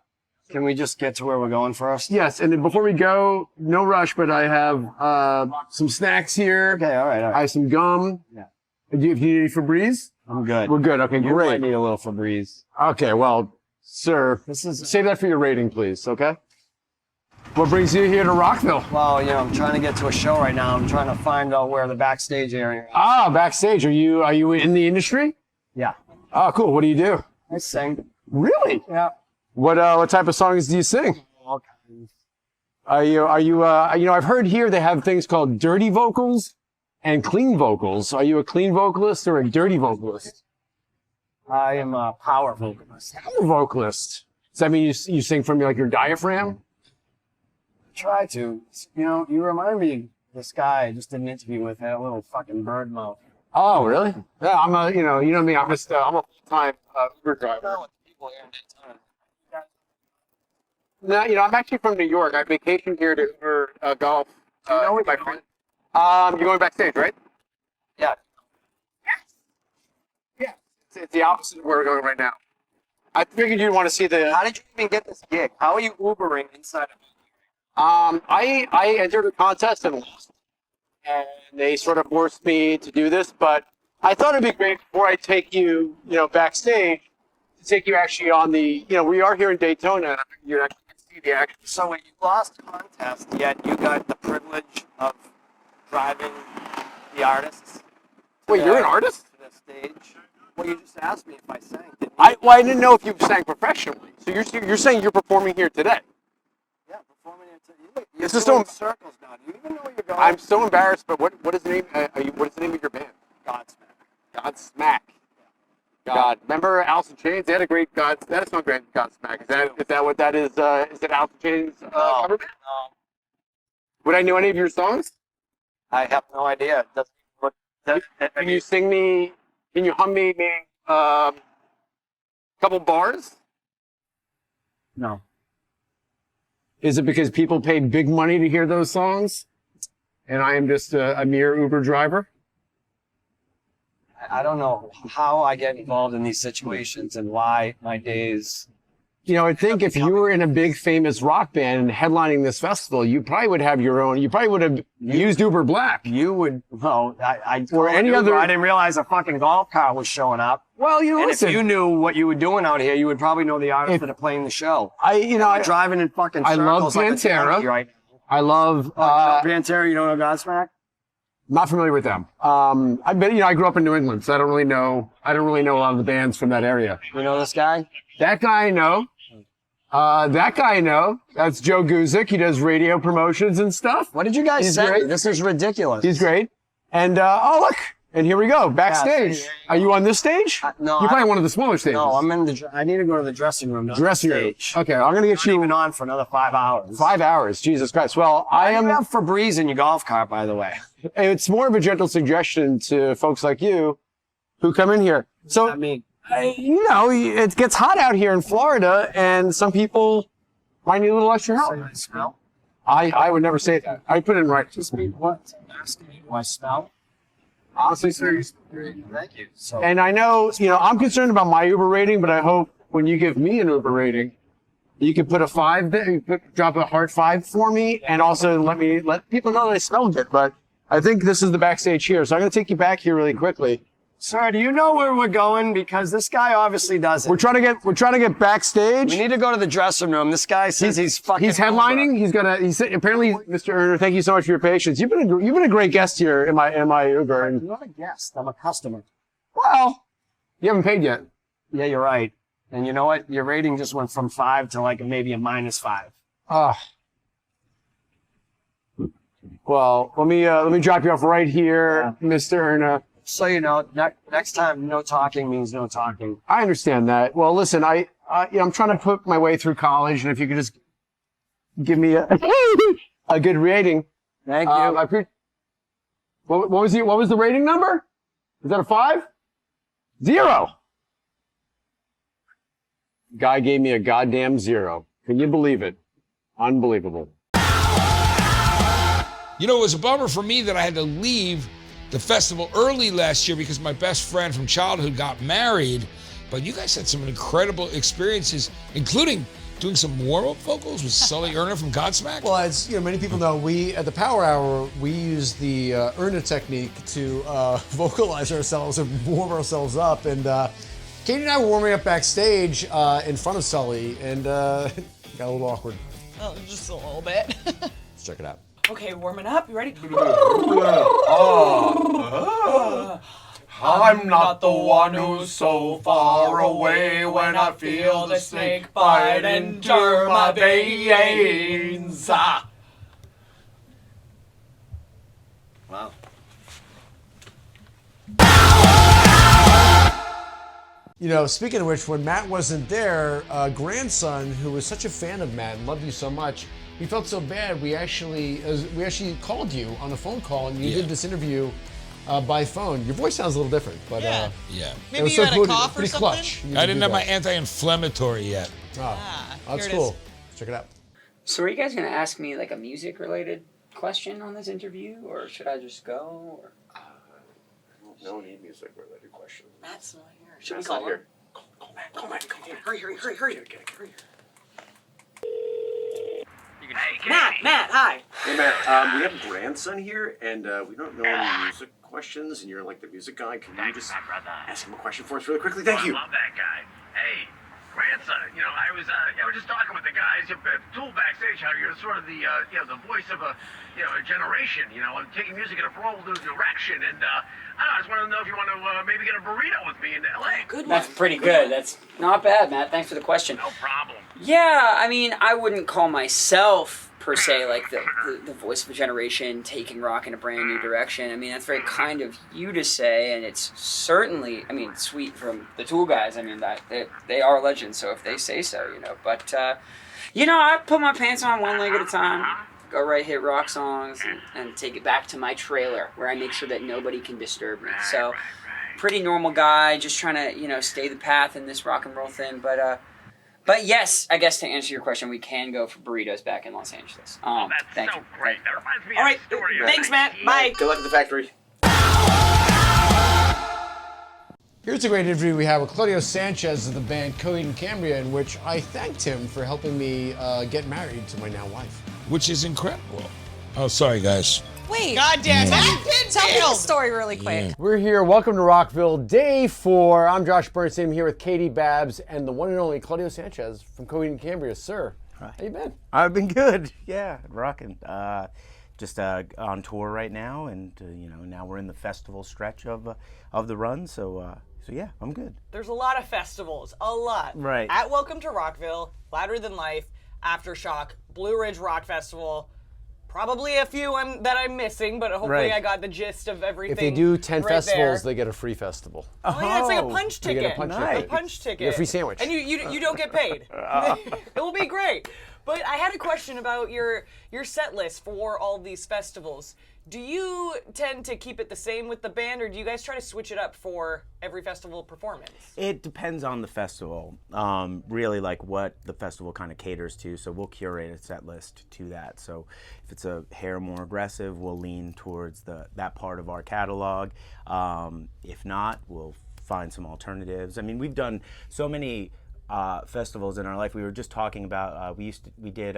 Can we just get to where we're going first? Yes, and then before we go, no rush, but I have, some snacks here. Okay, all right. I have some gum. Yeah. Do you need any Febreze? I'm good. We're good. Okay, You great. might need a little Febreze. Okay, well, sir, save that for your rating, please, okay? What brings you here to Rockville? Well, I'm trying to get to a show right now. I'm trying to find out where the backstage area is. Ah, backstage. Are you in the industry? Yeah. Oh, cool. What do you do? I sing. Really? Yeah. What type of songs do you sing? All kinds. I've heard here they have things called dirty vocals and clean vocals. Are you a clean vocalist or a dirty vocalist? I am a power vocalist. Power vocalist. Does that mean you sing from your diaphragm? Try to. You remind me of this guy I just did an interview with, had a little fucking bird mouth. Oh, really? Yeah, I'm a, you know me. I'm a full-time Uber driver. No, I'm actually from New York. I vacation here to Uber golf. With my friend. You're going backstage, right? Yeah. Yeah. It's the opposite of where we're going right now. I figured you'd want to see the. How did you even get this gig? How are you Ubering inside of it? I entered a contest and lost, and they sort of forced me to do this. But I thought it'd be great before I take you, backstage, to take you actually on the. We are here in Daytona. You actually can see the action. So when you lost the contest, yet you got the privilege of driving the artists. Wait, you're an artist? To the stage. Well, you just asked me if I sang. Didn't you? I didn't know if you sang professionally. So you're saying you're performing here today? Yeah, performing it. You're This is doing so. circles now. Do you even know where you're going? I'm so embarrassed. But what is the name? What is the name of your band? Godsmack. Godsmack. God. Remember Alice in Chains? They had a great God. That is not great Godsmack. Is that what that is? Is it Alice in Chains cover band? No. Would I know any of your songs? I have no idea. Can you sing me? Can you hum me a couple bars? No. Is it because people paid big money to hear those songs, and I am just a mere Uber driver? I don't know how I get involved in these situations and why my days. I think if you were in a big famous rock band and headlining this festival, you probably would have your own. You probably would have used Uber Black. You would. Well, I or any other. I didn't realize a fucking golf cart was showing up. Well, and listen. if you knew what you were doing out here, you would probably know the artists that are playing the show. I'm driving in fucking I circles love like a Pantera. donkey right now. I love Pantera. You don't know Godsmack? Not familiar with them. I bet I grew up in New England, so I don't really know a lot of the bands from that area. You know this guy? That guy I know. That guy I know. That's Joe Guzik. He does radio promotions and stuff. What did you guys say? Great. This is ridiculous. He's great. And look, and here we go, backstage. Yeah, Are you on this stage? No. You're probably one of the smaller stages. No, I'm in the. I need to go to the dressing room. Not dressing the room. stage. Okay, I'm gonna get you even on for another 5 hours. 5 hours. Jesus Christ. Well, I am. You have Febreze in your golf cart, by the way. It's more of a gentle suggestion to folks like you who come in here. So, I mean, it gets hot out here in Florida, and some people might need a little extra help. I smell? I would never say that. I put it in right. Just me. What? Asking me, do I smell? Honestly, sir, you smell great. Thank you. So, and I know, I'm concerned about my Uber rating, but I hope when you give me an Uber rating, you can put a 5 there, drop a hard 5 for me, and also let people know that I smell good. But I think this is the backstage here, so I'm going to take you back here really quickly. Sir, do you know where we're going? Because this guy obviously doesn't. We're trying to get backstage. We need to go to the dressing room. This guy says he's fucking. He's headlining. He's apparently, Mr. Erner. Thank you so much for your patience. You've been a great guest here in my Uber. I'm not a guest. I'm a customer. Well, you haven't paid yet. Yeah, you're right. And you know what? Your rating just went from 5 to like maybe a -5. Well, let me drop you off right here, Mr. Erna. So next time, no talking means no talking. I understand that. Well, listen, I'm trying to put my way through college, and if you could just give me a good rating. Thank you. What was the rating number? Is that a 5? 0. Guy gave me a goddamn 0. Can you believe it? Unbelievable. You know, it was a bummer for me that I had to leave the festival early last year because my best friend from childhood got married. But you guys had some incredible experiences, including doing some warm-up vocals with Sully Erna from Godsmack. Well, as many people know, we at the Power Hour we use the Erna technique to vocalize ourselves and warm ourselves up. And Caity and I were warming up backstage in front of Sully, and got a little awkward. Oh, just a little bit. Let's check it out. Okay, warming up. You ready? I'm not the one who's so far away when I feel the snake bite enter my veins. Wow. Speaking of which, when Matt wasn't there, grandson, who was such a fan of Matt and loved you so much, we felt so bad. We actually called you on a phone call, and you did this interview by phone. Your voice sounds a little different, but maybe you had a cough or something. Clutch. I didn't have my anti-inflammatory yet. That's cool. Check it out. So are you guys going to ask me like a music-related question on this interview, or should I just go? Or? No need music-related questions. Matt's not here. Should we call him? Call Matt. Hurry. Matt, hi. Hey, Matt, we have a grandson here, and we don't know any music questions, and you're like the music guy. Can you just ask him a question for us really quickly? Thank you. I love that guy. Hey, grandson, I was just talking with the guys at Tool backstage, how you're sort of the voice of a generation, and taking music in a bold new direction, and I just want to know if you want to maybe get a burrito with me in L.A. Good one. That's pretty good. That's not bad, Matt. Thanks for the question. No problem. Yeah, I mean, I wouldn't call myself, per se, like the voice of a generation taking rock in a brand new direction. I mean, that's very kind of you to say, and it's certainly, sweet from the Tool guys. I mean, that they are legends, so if they say so, But, I put my pants on one leg at a time, go right hit rock songs, and take it back to my trailer, where I make sure that nobody can disturb me. So, pretty normal guy, just trying to, stay the path in this rock and roll thing, But yes, I guess to answer your question, we can go for burritos back in Los Angeles. That's so great. That reminds me All right, of a story. thanks, Matt. Bye. Good luck at the factory. Here's a great interview we have with Claudio Sanchez of the band Coheed and Cambria, in which I thanked him for helping me get married to my now wife. Which is incredible. Oh, sorry, guys. Wait. Goddamn, Tell me the story really quick. We're here. Welcome to Rockville, day 4. I'm Josh Bernstein. I'm here with Caity Babs and the one and only Claudio Sanchez from Coheed and Cambria. Sir, how you been? I've been good. Yeah, rocking. Just on tour right now, and now we're in the festival stretch of the run. So yeah, I'm good. There's a lot of festivals, a lot. Right. At Welcome to Rockville, Louder Than Life, Aftershock, Blue Ridge Rock Festival. Probably a few that I'm missing, but hopefully I got the gist of everything. If they do 10 festivals, there. they get a free festival. Oh yeah, it's like a punch ticket. You get a punch ticket. A punch ticket. You get a free sandwich. And you don't get paid. It will be great. But I had a question about your set list for all these festivals. Do you tend to keep it the same with the band, or do you guys try to switch it up for every festival performance? It depends on the festival, really like what the festival kind of caters to. So we'll curate a set list to that. So if it's a hair more aggressive, we'll lean towards that part of our catalog. If not, we'll find some alternatives. I mean, we've done so many festivals in our life. We were just talking about we did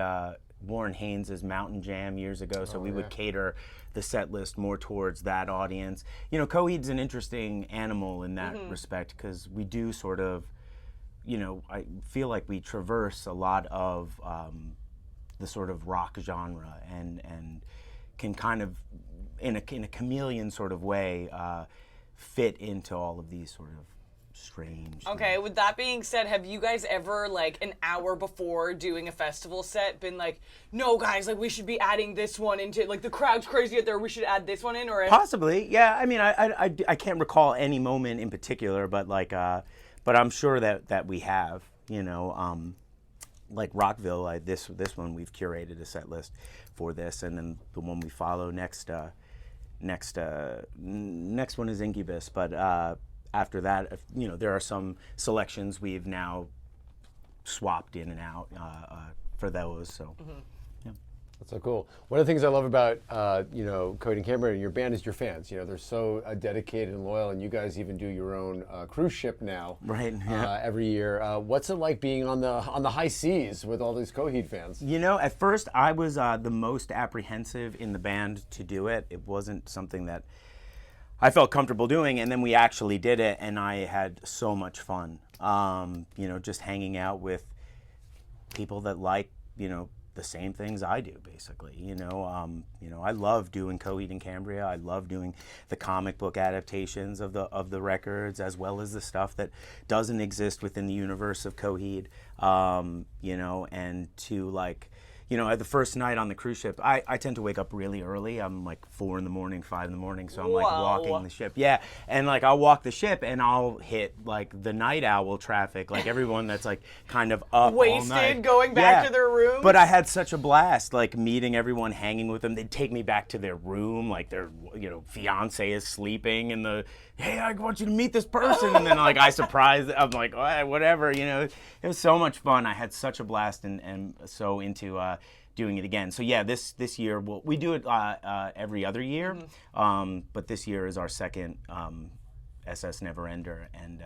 Warren Haynes' Mountain Jam years ago, so we would cater the set list more towards that audience. Coheed's an interesting animal in that respect, because we do sort of, I feel like we traverse a lot of the sort of rock genre and can kind of, in a chameleon sort of way, fit into all of these sort of strange. Okay, with that being said, have you guys ever, like, an hour before doing a festival set been like, no, guys, like, we should be adding this one into, like, the crowd's crazy out there, we should add this one in? Or possibly, yeah. I mean, I can't recall any moment in particular, but, like, but I'm sure that we have, like Rockville, this one we've curated a set list for this, and then the one we follow next next one is Incubus, but after that, there are some selections we've now swapped in and out for those. So. Mm-hmm. That's so cool. One of the things I love about Coheed and Cambria and your band is your fans. They're so dedicated and loyal, and you guys even do your own cruise ship now. Right. Yeah. Every year. What's it like being on the high seas with all these Coheed fans? At first I was the most apprehensive in the band to do it. It wasn't something that I felt comfortable doing, and then we actually did it, and I had so much fun. Just hanging out with people that like the same things I do, basically. I love doing Coheed and Cambria. I love doing the comic book adaptations of the records, as well as the stuff that doesn't exist within the universe of Coheed. And to at the first night on the cruise ship, I tend to wake up really early. I'm like 4 in the morning, 5 in the morning, so I'm like walking the ship. Yeah, and I'll walk the ship and I'll hit the night owl traffic, like everyone that's kind of up wasted, all night. going back to their room. But I had such a blast, meeting everyone, hanging with them. They'd take me back to their room, their fiance is sleeping, and hey, I want you to meet this person, and then I surprised. I'm like, oh, whatever, It was so much fun. I had such a blast, and so into doing it again. So yeah, this year we do it every other year, but this year is our second SS Neverender, and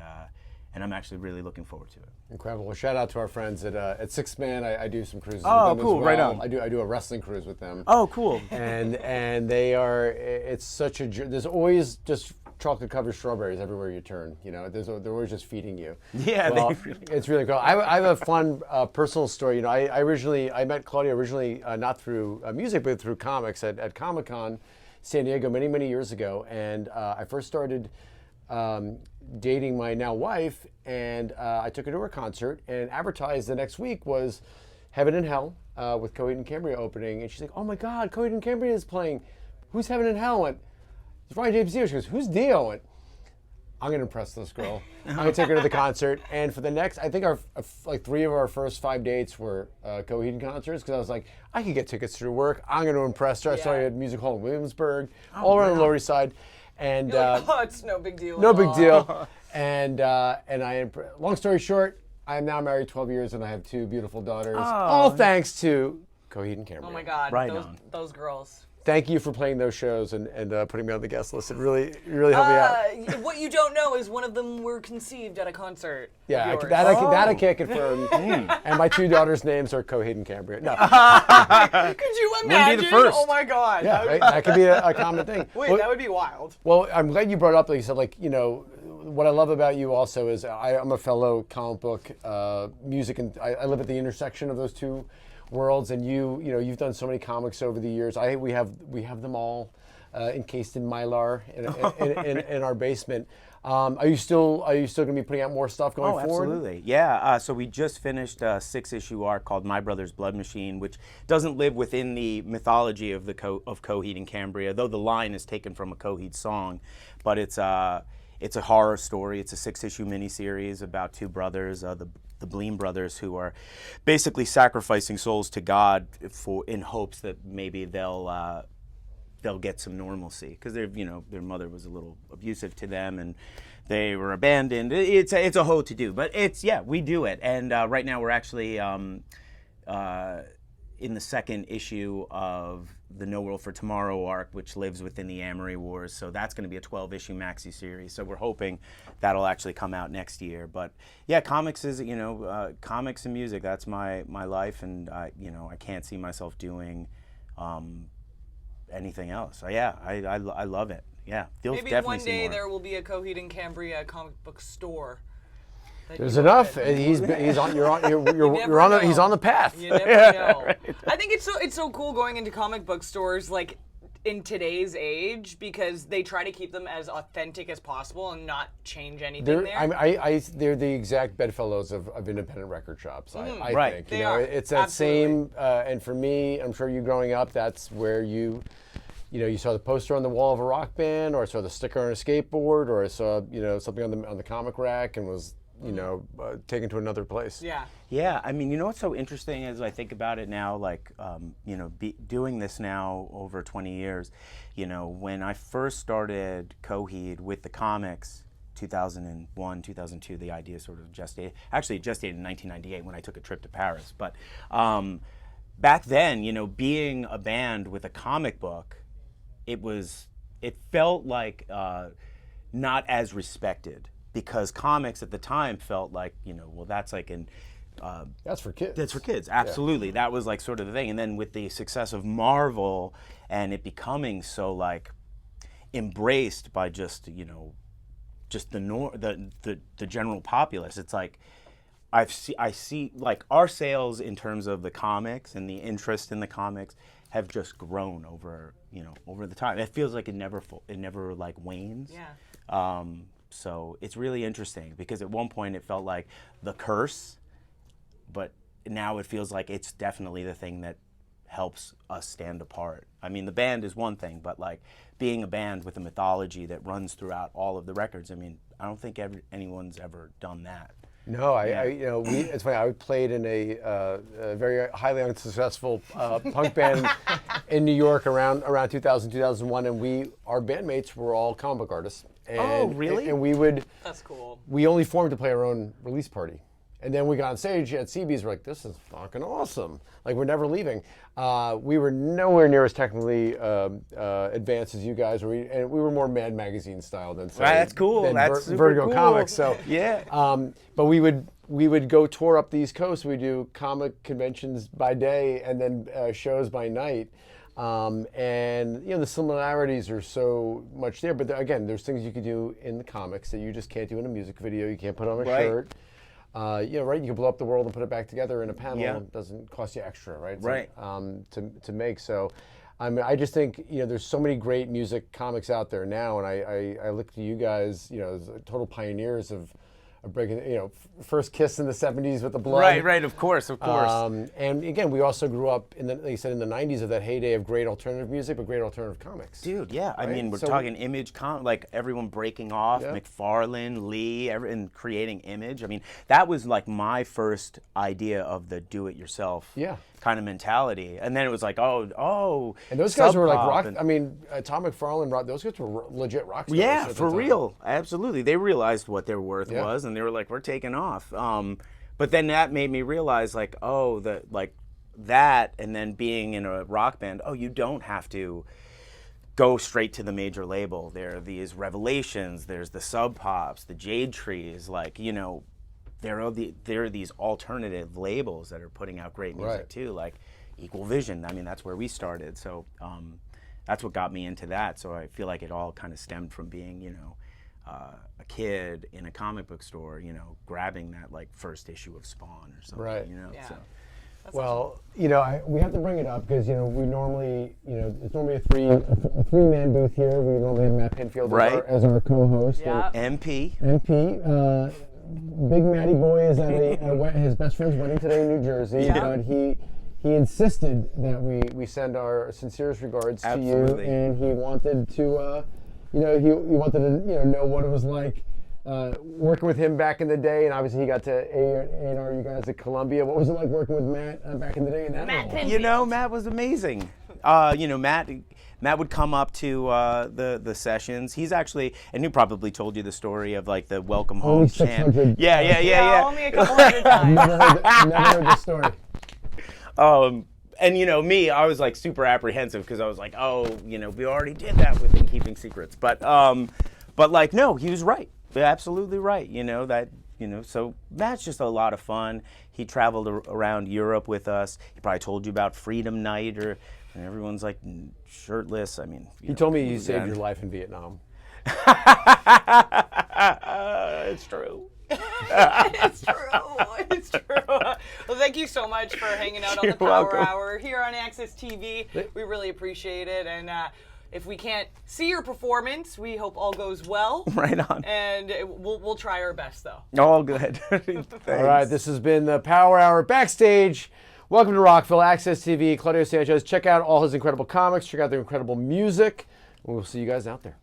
I'm actually really looking forward to it. Incredible. Well, shout out to our friends at Six Man. I do some cruises Oh, with them cool. as well. Right on. I do a wrestling cruise with them. Oh, cool. And they are, it's such a, there's always just chocolate covered strawberries everywhere you turn. They're always just feeding you. Yeah, it's really cool. I have a fun personal story. I met Claudia originally not through music, but through comics at Comic-Con San Diego many years ago. And I first started dating my now wife, and I took her to her concert, and advertised the next week was Heaven and Hell with Coheed and Cambria opening. And she's like, oh my God, Coheed and Cambria is playing. Who's Heaven and Hell? I went, it's Ryan James Dio. She goes, who's Dio? I went, I'm going to impress this girl. I'm going to take her to the concert. And for the next, I think our 3 of our first 5 dates were Coheed concerts, because I was like, I could get tickets through work. I'm going to impress her. I saw you at Music Hall in Williamsburg, all around the Lower East Side. And it's no big deal. No big deal. And long story short, I am now married 12 years, and I have 2 beautiful daughters. All thanks to Coheed and Cambria. Oh my God, right those girls. Thank you for playing those shows and putting me on the guest list. It really helped me out. What you don't know is one of them were conceived at a concert. Yeah, that I can't confirm. And my 2 daughters' names are Coheed and Cambria. No. Could you imagine? Wouldn't be the first. Oh my God. Yeah, right? That could be a common thing. Wait, that would be wild. Well, I'm glad you brought up, like you said, what I love about you also is I'm a fellow comic book music, and I live at the intersection of those 2 worlds, and you've done so many comics over the years. We have them all encased in Mylar in our basement. Are you still going to be putting out more stuff going forward? Absolutely. Yeah. So we just finished a 6-issue arc called My Brother's Blood Machine, which doesn't live within the mythology of of Coheed and Cambria, though the line is taken from a Coheed song. But it's a horror story. It's a 6-issue miniseries about 2 brothers, the Bleem brothers, who are basically sacrificing souls to God in hopes that maybe they'll get some normalcy, because their mother was a little abusive to them and they were abandoned. It's a whole to do, but we do it. And right now we're actually in the 2nd issue of the No World for Tomorrow arc, which lives within the Amory Wars. So that's going to be a 12-issue maxi series. So we're hoping that'll actually come out next year. But yeah, comics is, comics and music, that's my life. And, I can't see myself doing anything else. So yeah, I love it. Yeah. Maybe one day there will be a Coheed and Cambria comic book store. There's enough. He's on the path. You never know. Right. I think it's so cool going into comic book stores in today's age, because they try to keep them as authentic as possible and not change anything there. They're the exact bedfellows of independent record shops. I think they are. It's that same. And for me, I'm sure you growing up, that's where you saw the poster on the wall of a rock band, or saw the sticker on a skateboard, or saw something on the comic rack, and was you know, taken to another place. Yeah. Yeah, I mean, you know what's so interesting as I think about it now, like, you know, doing this now over 20 years, you know, when I first started Coheed with the comics, 2001, 2002, the idea sort of gestated. Actually, it gestated in 1998 when I took a trip to Paris. But back then, you know, being a band with a comic book, it felt like not as respected, because comics at the time felt like, you know, well, that's like that's for kids. That's for kids, absolutely. Yeah. That was like sort of the thing. And then with the success of Marvel and it becoming so like embraced by just, you know, just the general populace, it's like I see like our sales in terms of the comics and the interest in the comics have just grown over, you know, over the time. It feels like it never like wanes. Yeah. So it's really interesting because at one point it felt like the curse, but now it feels like it's definitely the thing that helps us stand apart. I mean, the band is one thing, but like being a band with a mythology that runs throughout all of the records, I mean, I don't think anyone's ever done that. No, I you know, it's funny. I played in a very highly unsuccessful punk band in New York around 2000, 2001, and our bandmates were all comic book artists. And, oh, really? And we would. That's cool. We only formed to play our own release party. And then we got on stage at CB's, we're like, this is fucking awesome. Like, we're never leaving. We were nowhere near as technically advanced as you guys were, and we were more Mad Magazine style than say, that's cool. Than That's super Vertigo cool. Comics. So yeah. But we would go tour up the East Coast. We do comic conventions by day and then shows by night. And you know, the similarities are so much there. But again, there's things you can do in the comics that you just can't do in a music video. You can't put on a shirt. You know, right? You can blow up the world and put it back together in a panel. Yeah. It doesn't cost you extra, right? Right. To make. So, I mean, I just think, you know, there's so many great music comics out there now, and I look to you guys, you know, as total pioneers of breaking, you know, first Kiss in the 70s with the blood. Right, of course. And again, we also grew up like you said, in the 90s of that heyday of great alternative music, but great alternative comics. Dude, yeah. Right? I mean, we're talking Image, like everyone breaking off, McFarlane, Lee, and creating Image. I mean, that was like my first idea of the do-it-yourself kind of mentality. And then it was like, oh. And those guys were like rock. I mean, Tom McFarlane, those guys were legit rock stars. Yeah, for real. Absolutely. They realized what their worth was, and they were like, we're taking off. But then that made me realize, like, that, and then being in a rock band, you don't have to go straight to the major label. There are these Revelations, there's the Sub Pops, the Jade Trees, like, you know, there are these alternative labels that are putting out great music too, like Equal Vision. I mean, that's where we started. So that's what got me into that. So I feel like it all kind of stemmed from being, you know, a kid in a comic book store, you know, grabbing that like first issue of Spawn or something, you know. Yeah. So. Well, you know, we have to bring it up because, you know, we normally, you know, it's normally a three-man booth here. We normally have Matt Pinfield as our co-host. Yeah. MP. Big Matty Boy is at his best friend's wedding today in New Jersey, but he insisted that we send our sincerest regards to you, and he wanted to, you know, he wanted to, know what it was like working with him back in the day, and obviously he got to A&R you guys at Columbia. What was it like working with Matt back in the day? You know, Matt was amazing. You know, Matt would come up to the sessions. He's actually, and he probably told you the story of like the Welcome Home chant. Yeah. Only a couple hundred times. Never heard the story. And you know me, I was like super apprehensive because I was like, you know, we already did that with In Keeping Secrets. But like, no, he was right. Absolutely right. You know that. You know, so Matt's just a lot of fun. He traveled around Europe with us. He probably told you about Freedom Night, and everyone's like shirtless. I mean, he told me you saved your life in Vietnam. It's true. It's true. Well, thank you so much for hanging out on the Power Hour here on Access TV. We really appreciate it, and if we can't see your performance, we hope all goes well. Right on. And we'll try our best, though. All good. All right, this has been the Power Hour Backstage. Welcome to Rockville, Access TV, Claudio Sanchez. Check out all his incredible comics. Check out their incredible music. And we'll see you guys out there.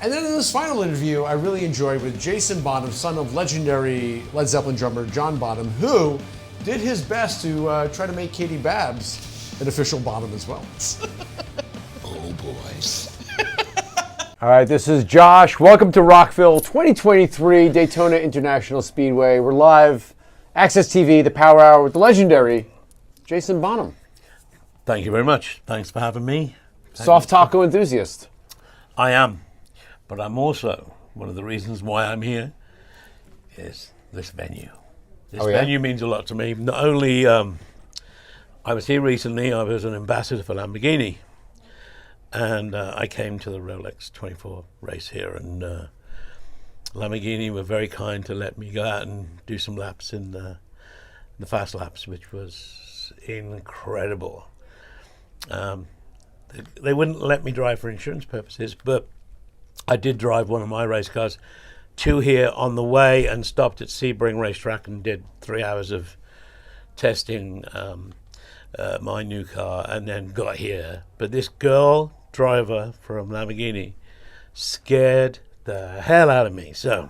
And then in this final interview, I really enjoyed with Jason Bonham, son of legendary Led Zeppelin drummer John Bonham, who did his best to try to make Caity Babs an official Bonham as well. Oh, boys. All right, this is Josh. Welcome to Rockville 2023 Daytona International Speedway. We're live, Access TV, the Power Hour with the legendary Jason Bonham. Thank you very much. Thanks for having me. Soft taco enthusiast. I am, but I'm also, one of the reasons why I'm here is this venue. This venue means a lot to me. Not only, I was here recently, I was an ambassador for Lamborghini. And I came to the Rolex 24 race here, and Lamborghini were very kind to let me go out and do some laps in the fast laps, which was incredible. They wouldn't let me drive for insurance purposes, but I did drive one of my race cars to here on the way and stopped at Sebring Racetrack and did 3 hours of testing my new car and then got here. But this girl driver from Lamborghini scared the hell out of me. So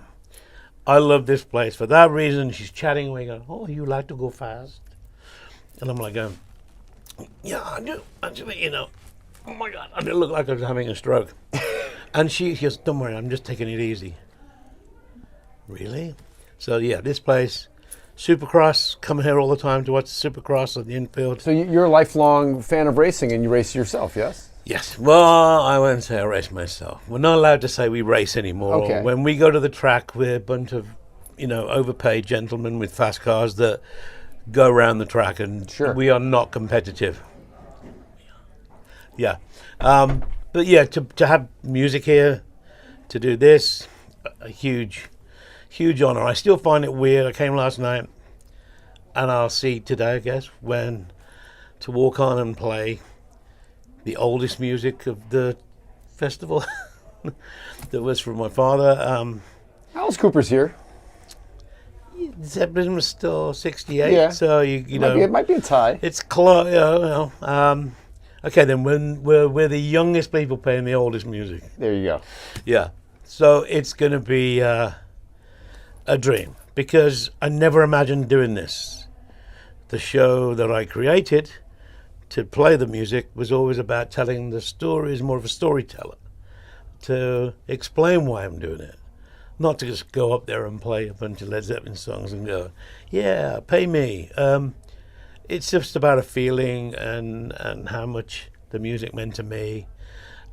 I love this place for that reason. She's chatting away, going, "Oh, you like to go fast?" And I'm like, "Yeah, I do. You know, oh my God, I did look like I was having a stroke." And she goes, "Don't worry, I'm just taking it easy." Really? So yeah, this place, Supercross, come here all the time to watch the Supercross at the infield. So you're a lifelong fan of racing and you race yourself, yes? Yes. Well, I won't say I race myself. We're not allowed to say we race anymore. Okay. When we go to the track, we're a bunch of, overpaid gentlemen with fast cars that go around the track, and we are not competitive. Yeah. But yeah, to have music here, to do this, a huge honor. I still find it weird. I came last night, and I'll see today, I guess, to walk on and play the oldest music of the festival that was from my father. Alice Cooper's here. Zeppelin was still 68, so it might be a tie. It's close, Okay, then we're the youngest people playing the oldest music. There you go. Yeah, so it's going to be a dream, because I never imagined doing this. The show that I created to play the music was always about telling the stories, more of a storyteller, to explain why I'm doing it. Not to just go up there and play a bunch of Led Zeppelin songs and go, yeah, pay me. It's just about a feeling and how much the music meant to me.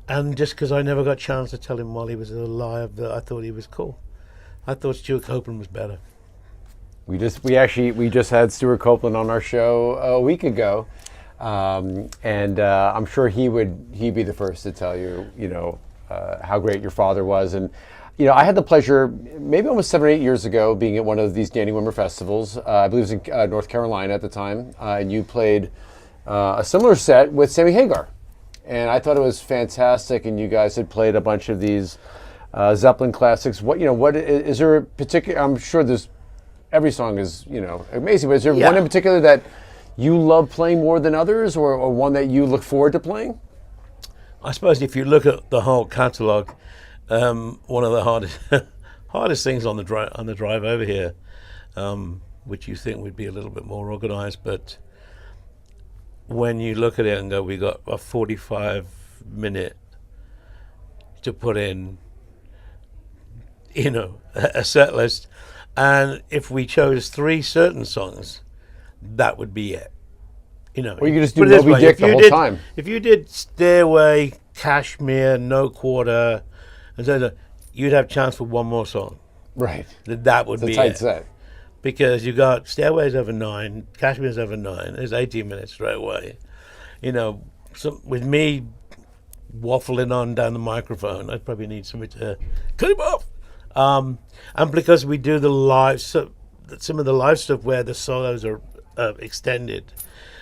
And just because I never got a chance to tell him while he was alive that I thought he was cool. I thought Stuart Copeland was better. We just had Stuart Copeland on our show a week ago. And I'm sure he'd be the first to tell you, how great your father was. And, I had the pleasure, maybe almost 7 or 8 years ago, being at one of these Danny Wimmer festivals. I believe it was in North Carolina at the time. And you played a similar set with Sammy Hagar. And I thought it was fantastic. And you guys had played a bunch of these Zeppelin classics. What is there a particular, I'm sure every song is, amazing, but is there one in particular that you love playing more than others, or one that you look forward to playing? I suppose if you look at the whole catalogue, one of the hardest things on the drive over here, which you think would be a little bit more organised, but when you look at it and go, we got a 45-minute to put in, a set list, and if we chose 3 certain songs, that would be it. Or you could just do Moby Dick the whole time. If you did Stairway, Kashmir, No Quarter, and so you'd have a chance for one more song. Right. That would be a tight it. set. Because you got Stairway's over 9, Kashmir's over 9. There's 18 minutes straight away. With me waffling on down the microphone, I'd probably need somebody to cut him off. And because we do the live, some of the live stuff where the solos are extended.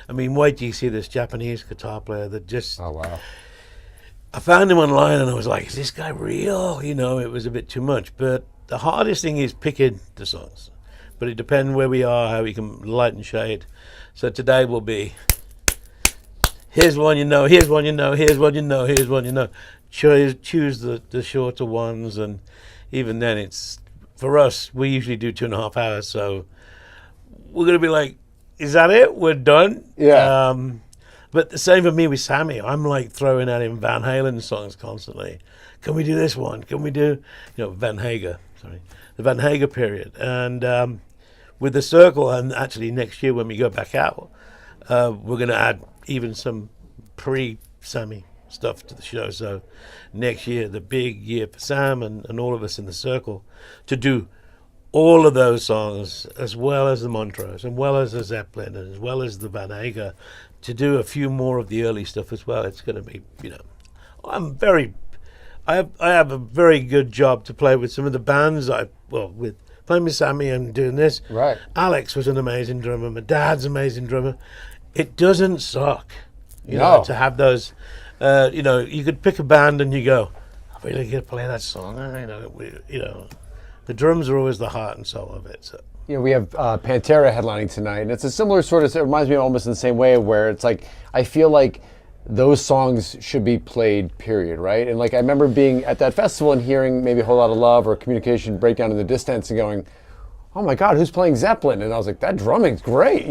I mean, wait till you see this Japanese guitar player that just... Oh, wow. I found him online and I was like, is this guy real? It was a bit too much. But the hardest thing is picking the songs. But it depends where we are, how we can light and shade. So today will be, here's one you know, here's one you know, here's one you know, here's one you know. choose the shorter ones, and even then, it's for us. We usually do 2.5 hours, so we're gonna be like, "Is that it? We're done." Yeah. But the same for me with Sammy. I'm like throwing at him Van Halen songs constantly. Can we do this one? Can we do, Van Hager? Sorry, the Van Hager period, and with the Circle, and actually next year when we go back out, we're gonna add even some pre-Sammy stuff to the show. So next year, the big year for Sam and all of us in the Circle to do all of those songs, as well as the Montrose, as well as the Zeppelin, and as well as the Van Hager, to do a few more of the early stuff as well. It's going to be, I have a very good job to play with some of the bands. With playing with Sammy and doing this. Right. Alex was an amazing drummer. My dad's an amazing drummer. It doesn't suck, know, to have those. You could pick a band and you go, I really get to play that song. The drums are always the heart and soul of it. So. We have Pantera headlining tonight, and it's a similar sort of. It reminds me almost in the same way, where it's like I feel like those songs should be played. Period. Right? And like I remember being at that festival and hearing maybe a Whole Lot of Love or Communication Breakdown in the Distance, and going, "Oh my God, who's playing Zeppelin?" And I was like, "That drumming's great."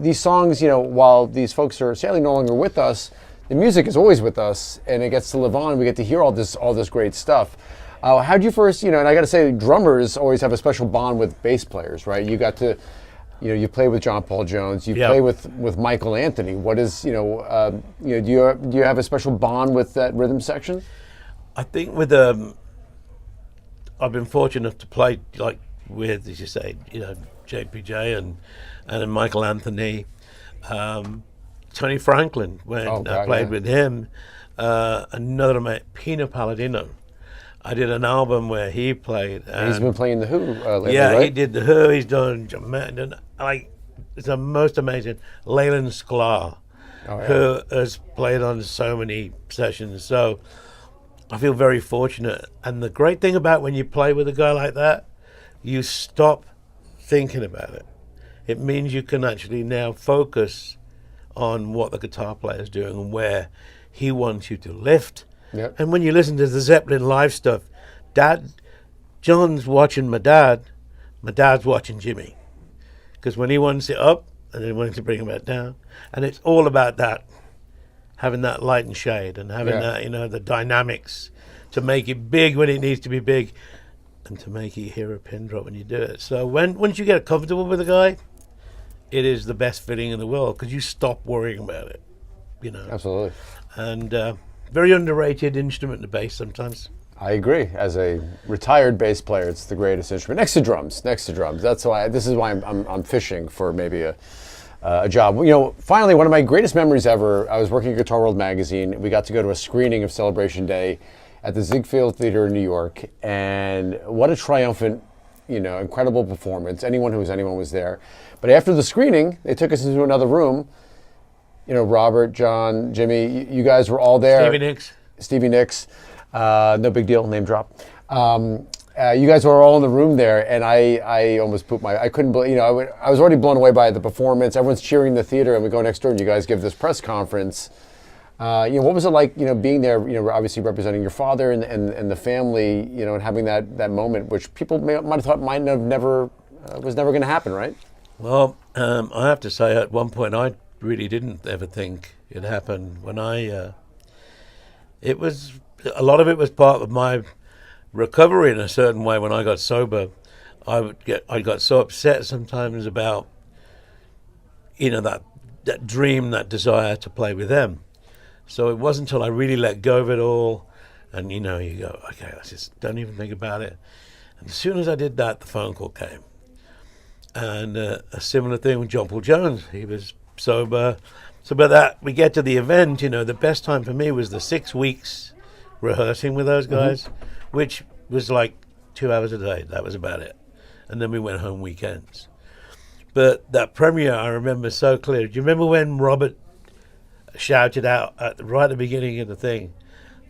These songs, while these folks are sadly no longer with us, the music is always with us, and it gets to live on. We get to hear all this great stuff. How'd you first, and I got to say, drummers always have a special bond with bass players, right? You got to, you play with John Paul Jones, you play with Michael Anthony. What is, do you have a special bond with that rhythm section? I think with I've been fortunate enough to play with, as you say, JPJ and Michael Anthony, Tony Franklin when I played with him, another mate, Pino Palladino. I did an album where he played. And he's been playing The Who lately, yeah, right? he did The Who. He's done, it's the most amazing. Leyland Sklar, who has played on so many sessions. So I feel very fortunate. And the great thing about when you play with a guy like that, you stop thinking about it. It means you can actually now focus on what the guitar player is doing and where he wants you to lift. Yep. And when you listen to the Zeppelin live stuff, John's watching my dad's watching Jimmy. Because when he wants it up, and then he wants to bring it back down. And it's all about that, having that light and shade, and having that, the dynamics to make it big when it needs to be big, and to make you hear a pin drop when you do it. So once you get comfortable with a guy, it is the best feeling in the world, because you stop worrying about it, Absolutely. And very underrated instrument, the bass, sometimes. I agree. As a retired bass player, it's the greatest instrument next to drums. That's why. This is why I'm fishing for maybe a job. Finally, one of my greatest memories ever. I was working at Guitar World magazine. We got to go to a screening of Celebration Day at the Ziegfeld Theater in New York, and what a triumphant, incredible performance. Anyone was there. But after the screening, they took us into another room. Robert, John, Jimmy, you guys were all there. Stevie Nicks. No big deal, name drop. You guys were all in the room there, and I almost pooped I couldn't believe, I was already blown away by the performance. Everyone's cheering in the theater, and we go next door, and you guys give this press conference. What was it like, being there, obviously representing your father and the family, and having that moment, which people might have thought was never going to happen, right? Well, I have to say, at one point, I really didn't ever think it happened. When a lot of it was part of my recovery in a certain way. When I got sober, I got so upset sometimes about, that dream, that desire to play with them. So it wasn't until I really let go of it all, and you go, okay, let's just don't even think about it. And as soon as I did that, the phone call came. And a similar thing with John Paul Jones. He was sober. So by that, we get to the event, the best time for me was the 6 weeks rehearsing with those guys, which was like 2 hours a day. That was about it. And then we went home weekends. But that premiere, I remember so clear. Do you remember when Robert shouted out right at the beginning of the thing,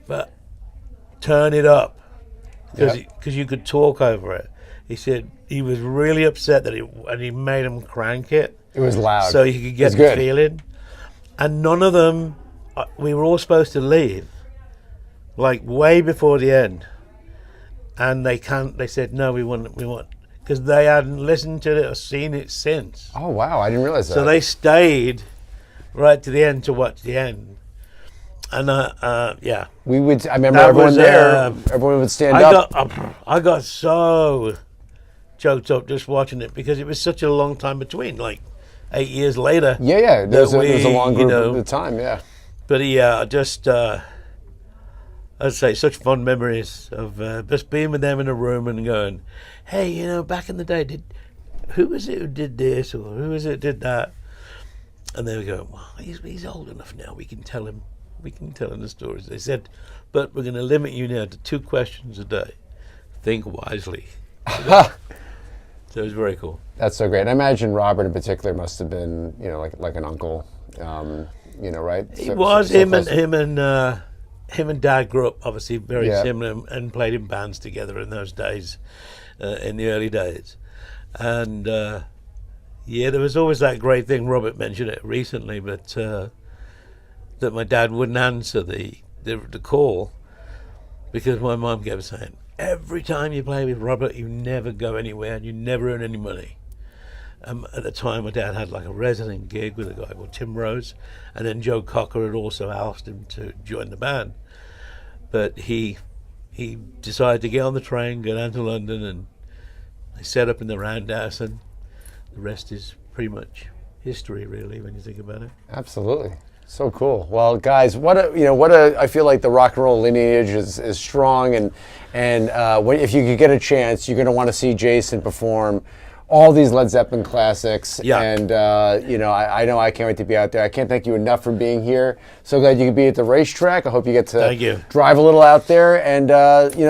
but turn it up, because you could talk over it. He said he was really upset and he made him crank it. It was loud. So he could get the feeling. And none of them, we were all supposed to leave, like way before the end, and they said no, we want, because they hadn't listened to it or seen it since. Oh wow, I didn't realize that. So they stayed right to the end to watch the end. And yeah, we would. I remember everyone there. Everyone would stand up. I got so choked up just watching it because it was such a long time between, like 8 years later. Yeah. There's a long group at the time. Yeah. But just I'd say such fond memories of just being with them in a room and going, hey, back in the day, who was it who did this or who was it who did that? And they would go, well, he's old enough now. We can tell him the stories. They said, but we're going to limit you now to 2 questions a day. Think wisely. So it was very cool. That's so great. And I imagine Robert in particular must have been, like an uncle, right? He was. Him and Dad grew up obviously very similar and played in bands together in those days, in the early days. And there was always that great thing. Robert mentioned it recently, but that my dad wouldn't answer the call because my mum kept saying, every time you play with Robert, you never go anywhere and you never earn any money. At the time, my dad had like a resident gig with a guy called Tim Rose, and then Joe Cocker had also asked him to join the band. But he decided to get on the train, go down to London, and they set up in the Roundhouse, and the rest is pretty much history, really, when you think about it. Absolutely. So cool. Well, guys, I feel like the rock and roll lineage is strong, and if you could get a chance, you're going to want to see Jason perform all these Led Zeppelin classics. Yeah. And I know I can't wait to be out there. I can't thank you enough for being here. So glad you could be at the racetrack. I hope you get to drive a little out there, and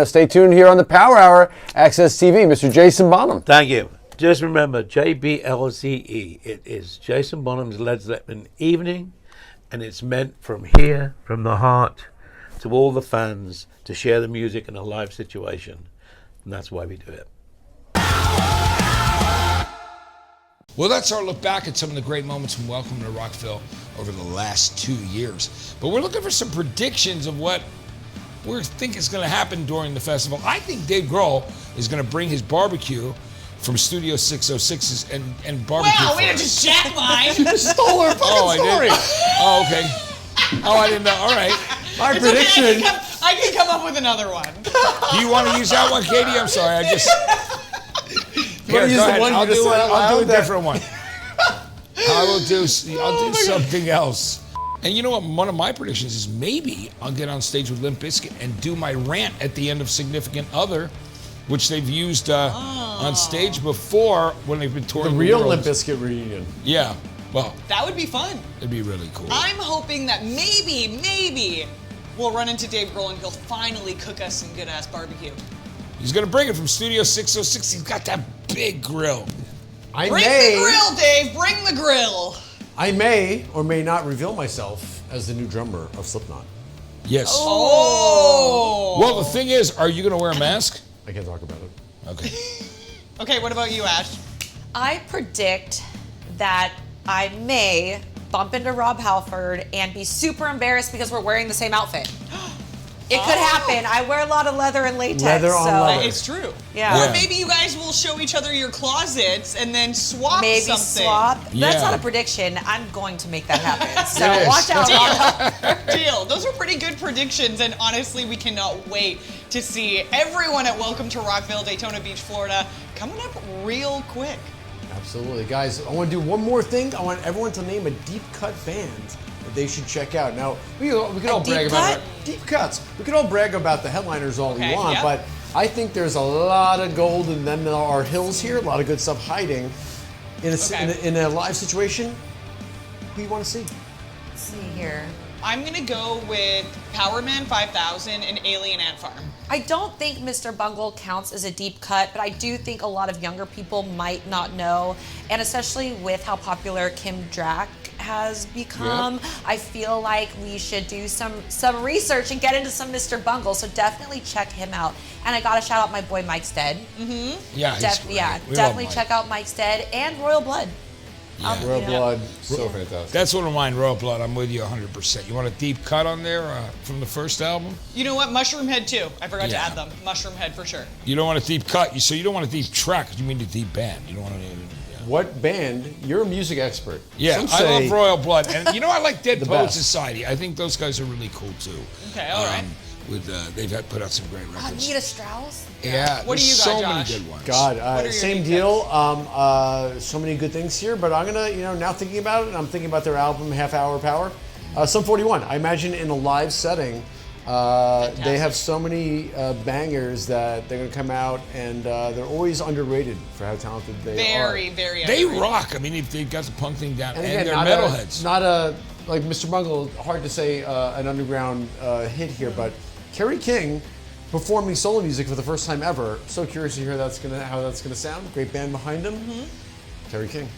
stay tuned here on the Power Hour, Access TV. Mr. Jason Bonham. Thank you. Just remember, JBLZE. It is Jason Bonham's Led Zeppelin evening. And it's meant from here, from the heart, to all the fans, to share the music in a live situation. And that's why we do it. Well, that's our look back at some of the great moments from Welcome to Rockville over the last 2 years. But we're looking for some predictions of what we think is going to happen during the festival. I think Dave Grohl is going to bring his barbecue from Studio 606's and barbecue. Wow, way to just jack mine. You stole our fucking story. Oh, okay. Oh, I didn't know. All right. My prediction. Okay, I can come up with another one. Do you want to use that one, Caity? I'm sorry. I just. Here, go ahead. I'll do a different one. I'll do something else. And you know what? One of my predictions is maybe I'll get on stage with Limp Bizkit and do my rant at the end of Significant Other, which they've used on stage before when they've been touring. The real Limp Bizkit reunion. Yeah. Well, that would be fun. It'd be really cool. I'm hoping that maybe we'll run into Dave Grohl and he'll finally cook us some good ass barbecue. He's gonna bring it from Studio 606. He's got that big grill. Bring the grill, Dave. Bring the grill. I may or may not reveal myself as the new drummer of Slipknot. Yes. Oh. Well, the thing is, are you gonna wear a mask? I can't talk about it. Okay. Okay, what about you, Ash? I predict that I may bump into Rob Halford and be super embarrassed because we're wearing the same outfit. It could happen. I wear a lot of leather and latex. Leather on leather. It's true. Yeah. Or maybe you guys will show each other your closets and then swap something. That's not a prediction. I'm going to make that happen. So watch out. Deal. Those are pretty good predictions, and honestly, we cannot wait to see everyone at Welcome to Rockville, Daytona Beach, Florida, coming up real quick. Absolutely. Guys, I want to do one more thing. I want everyone to name a deep cut band that they should check out. Now, we can all brag about it. Deep cuts. We can all brag about the headliners all we want, but I think there's a lot of gold, and then there are hills here, a lot of good stuff hiding in a live situation. Who do you want to see? Let's see here. I'm going to go with Powerman 5000 and Alien Ant Farm. I don't think Mr. Bungle counts as a deep cut, but I do think a lot of younger people might not know, and especially with how popular Kim Drack has become, I feel like we should do some research and get into some Mr. Bungle, so definitely check him out. And I gotta shout out my boy Mike Stead. Yeah, definitely check out Mike Stead and Royal Blood. Royal Blood, so fantastic. That's one of mine, Royal Blood. I'm with you 100%. You want a deep cut on there from the first album? You know what? Mushroom Head too. I forgot to Yeah. add them. Mushroom Head for sure. You don't want a deep cut, so you don't want a deep track. You mean a deep band. You don't want to... What band? You're a music expert. Yeah, Some I say love Royal Blood. And you know, I like Dead the Poets best. Society. I think those guys are really cool too. Okay, all right. They've put out some great records. Nita Strauss. Yeah, What do there's you got, so Josh? many good ones. God, What are your same deep deal. So many good things here, but I'm gonna, now thinking about it, I'm thinking about their album Half Hour Power. Sum 41. I imagine in a live setting, they have so many bangers that they're gonna come out, and they're always underrated for how talented they are. Very, very. They underrated. rock. I mean, if they've got the punk thing down, and, again, they're not metalheads. Not a like Mr. Bungle. Hard to say an underground hit here, but Kerry King performing solo music for the first time ever. So curious to hear how that's gonna sound. Great band behind him. Kerry King.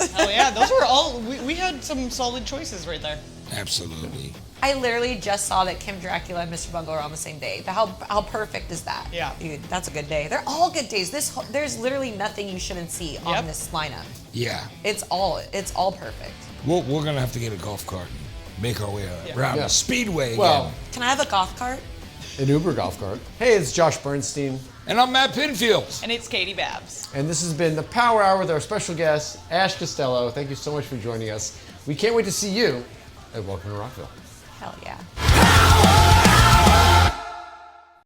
Oh yeah, those were all. We had some solid choices right there. Absolutely. I literally just saw that Kim Dracula and Mr. Bungle are on the same day. How perfect is that? Yeah. Dude, that's a good day. They're all good days. There's literally nothing you shouldn't see on this lineup. Yeah. It's all perfect. We're gonna have to get a golf cart and make our way around the speedway Well, again. Can I have a golf cart? An Uber golf cart. Hey, it's Josh Bernstein. And I'm Matt Pinfield. And it's Caity Babs. And this has been the Power Hour with our special guest, Ash Costello. Thank you so much for joining us. We can't wait to see you at Welcome to Rockville. Hell yeah.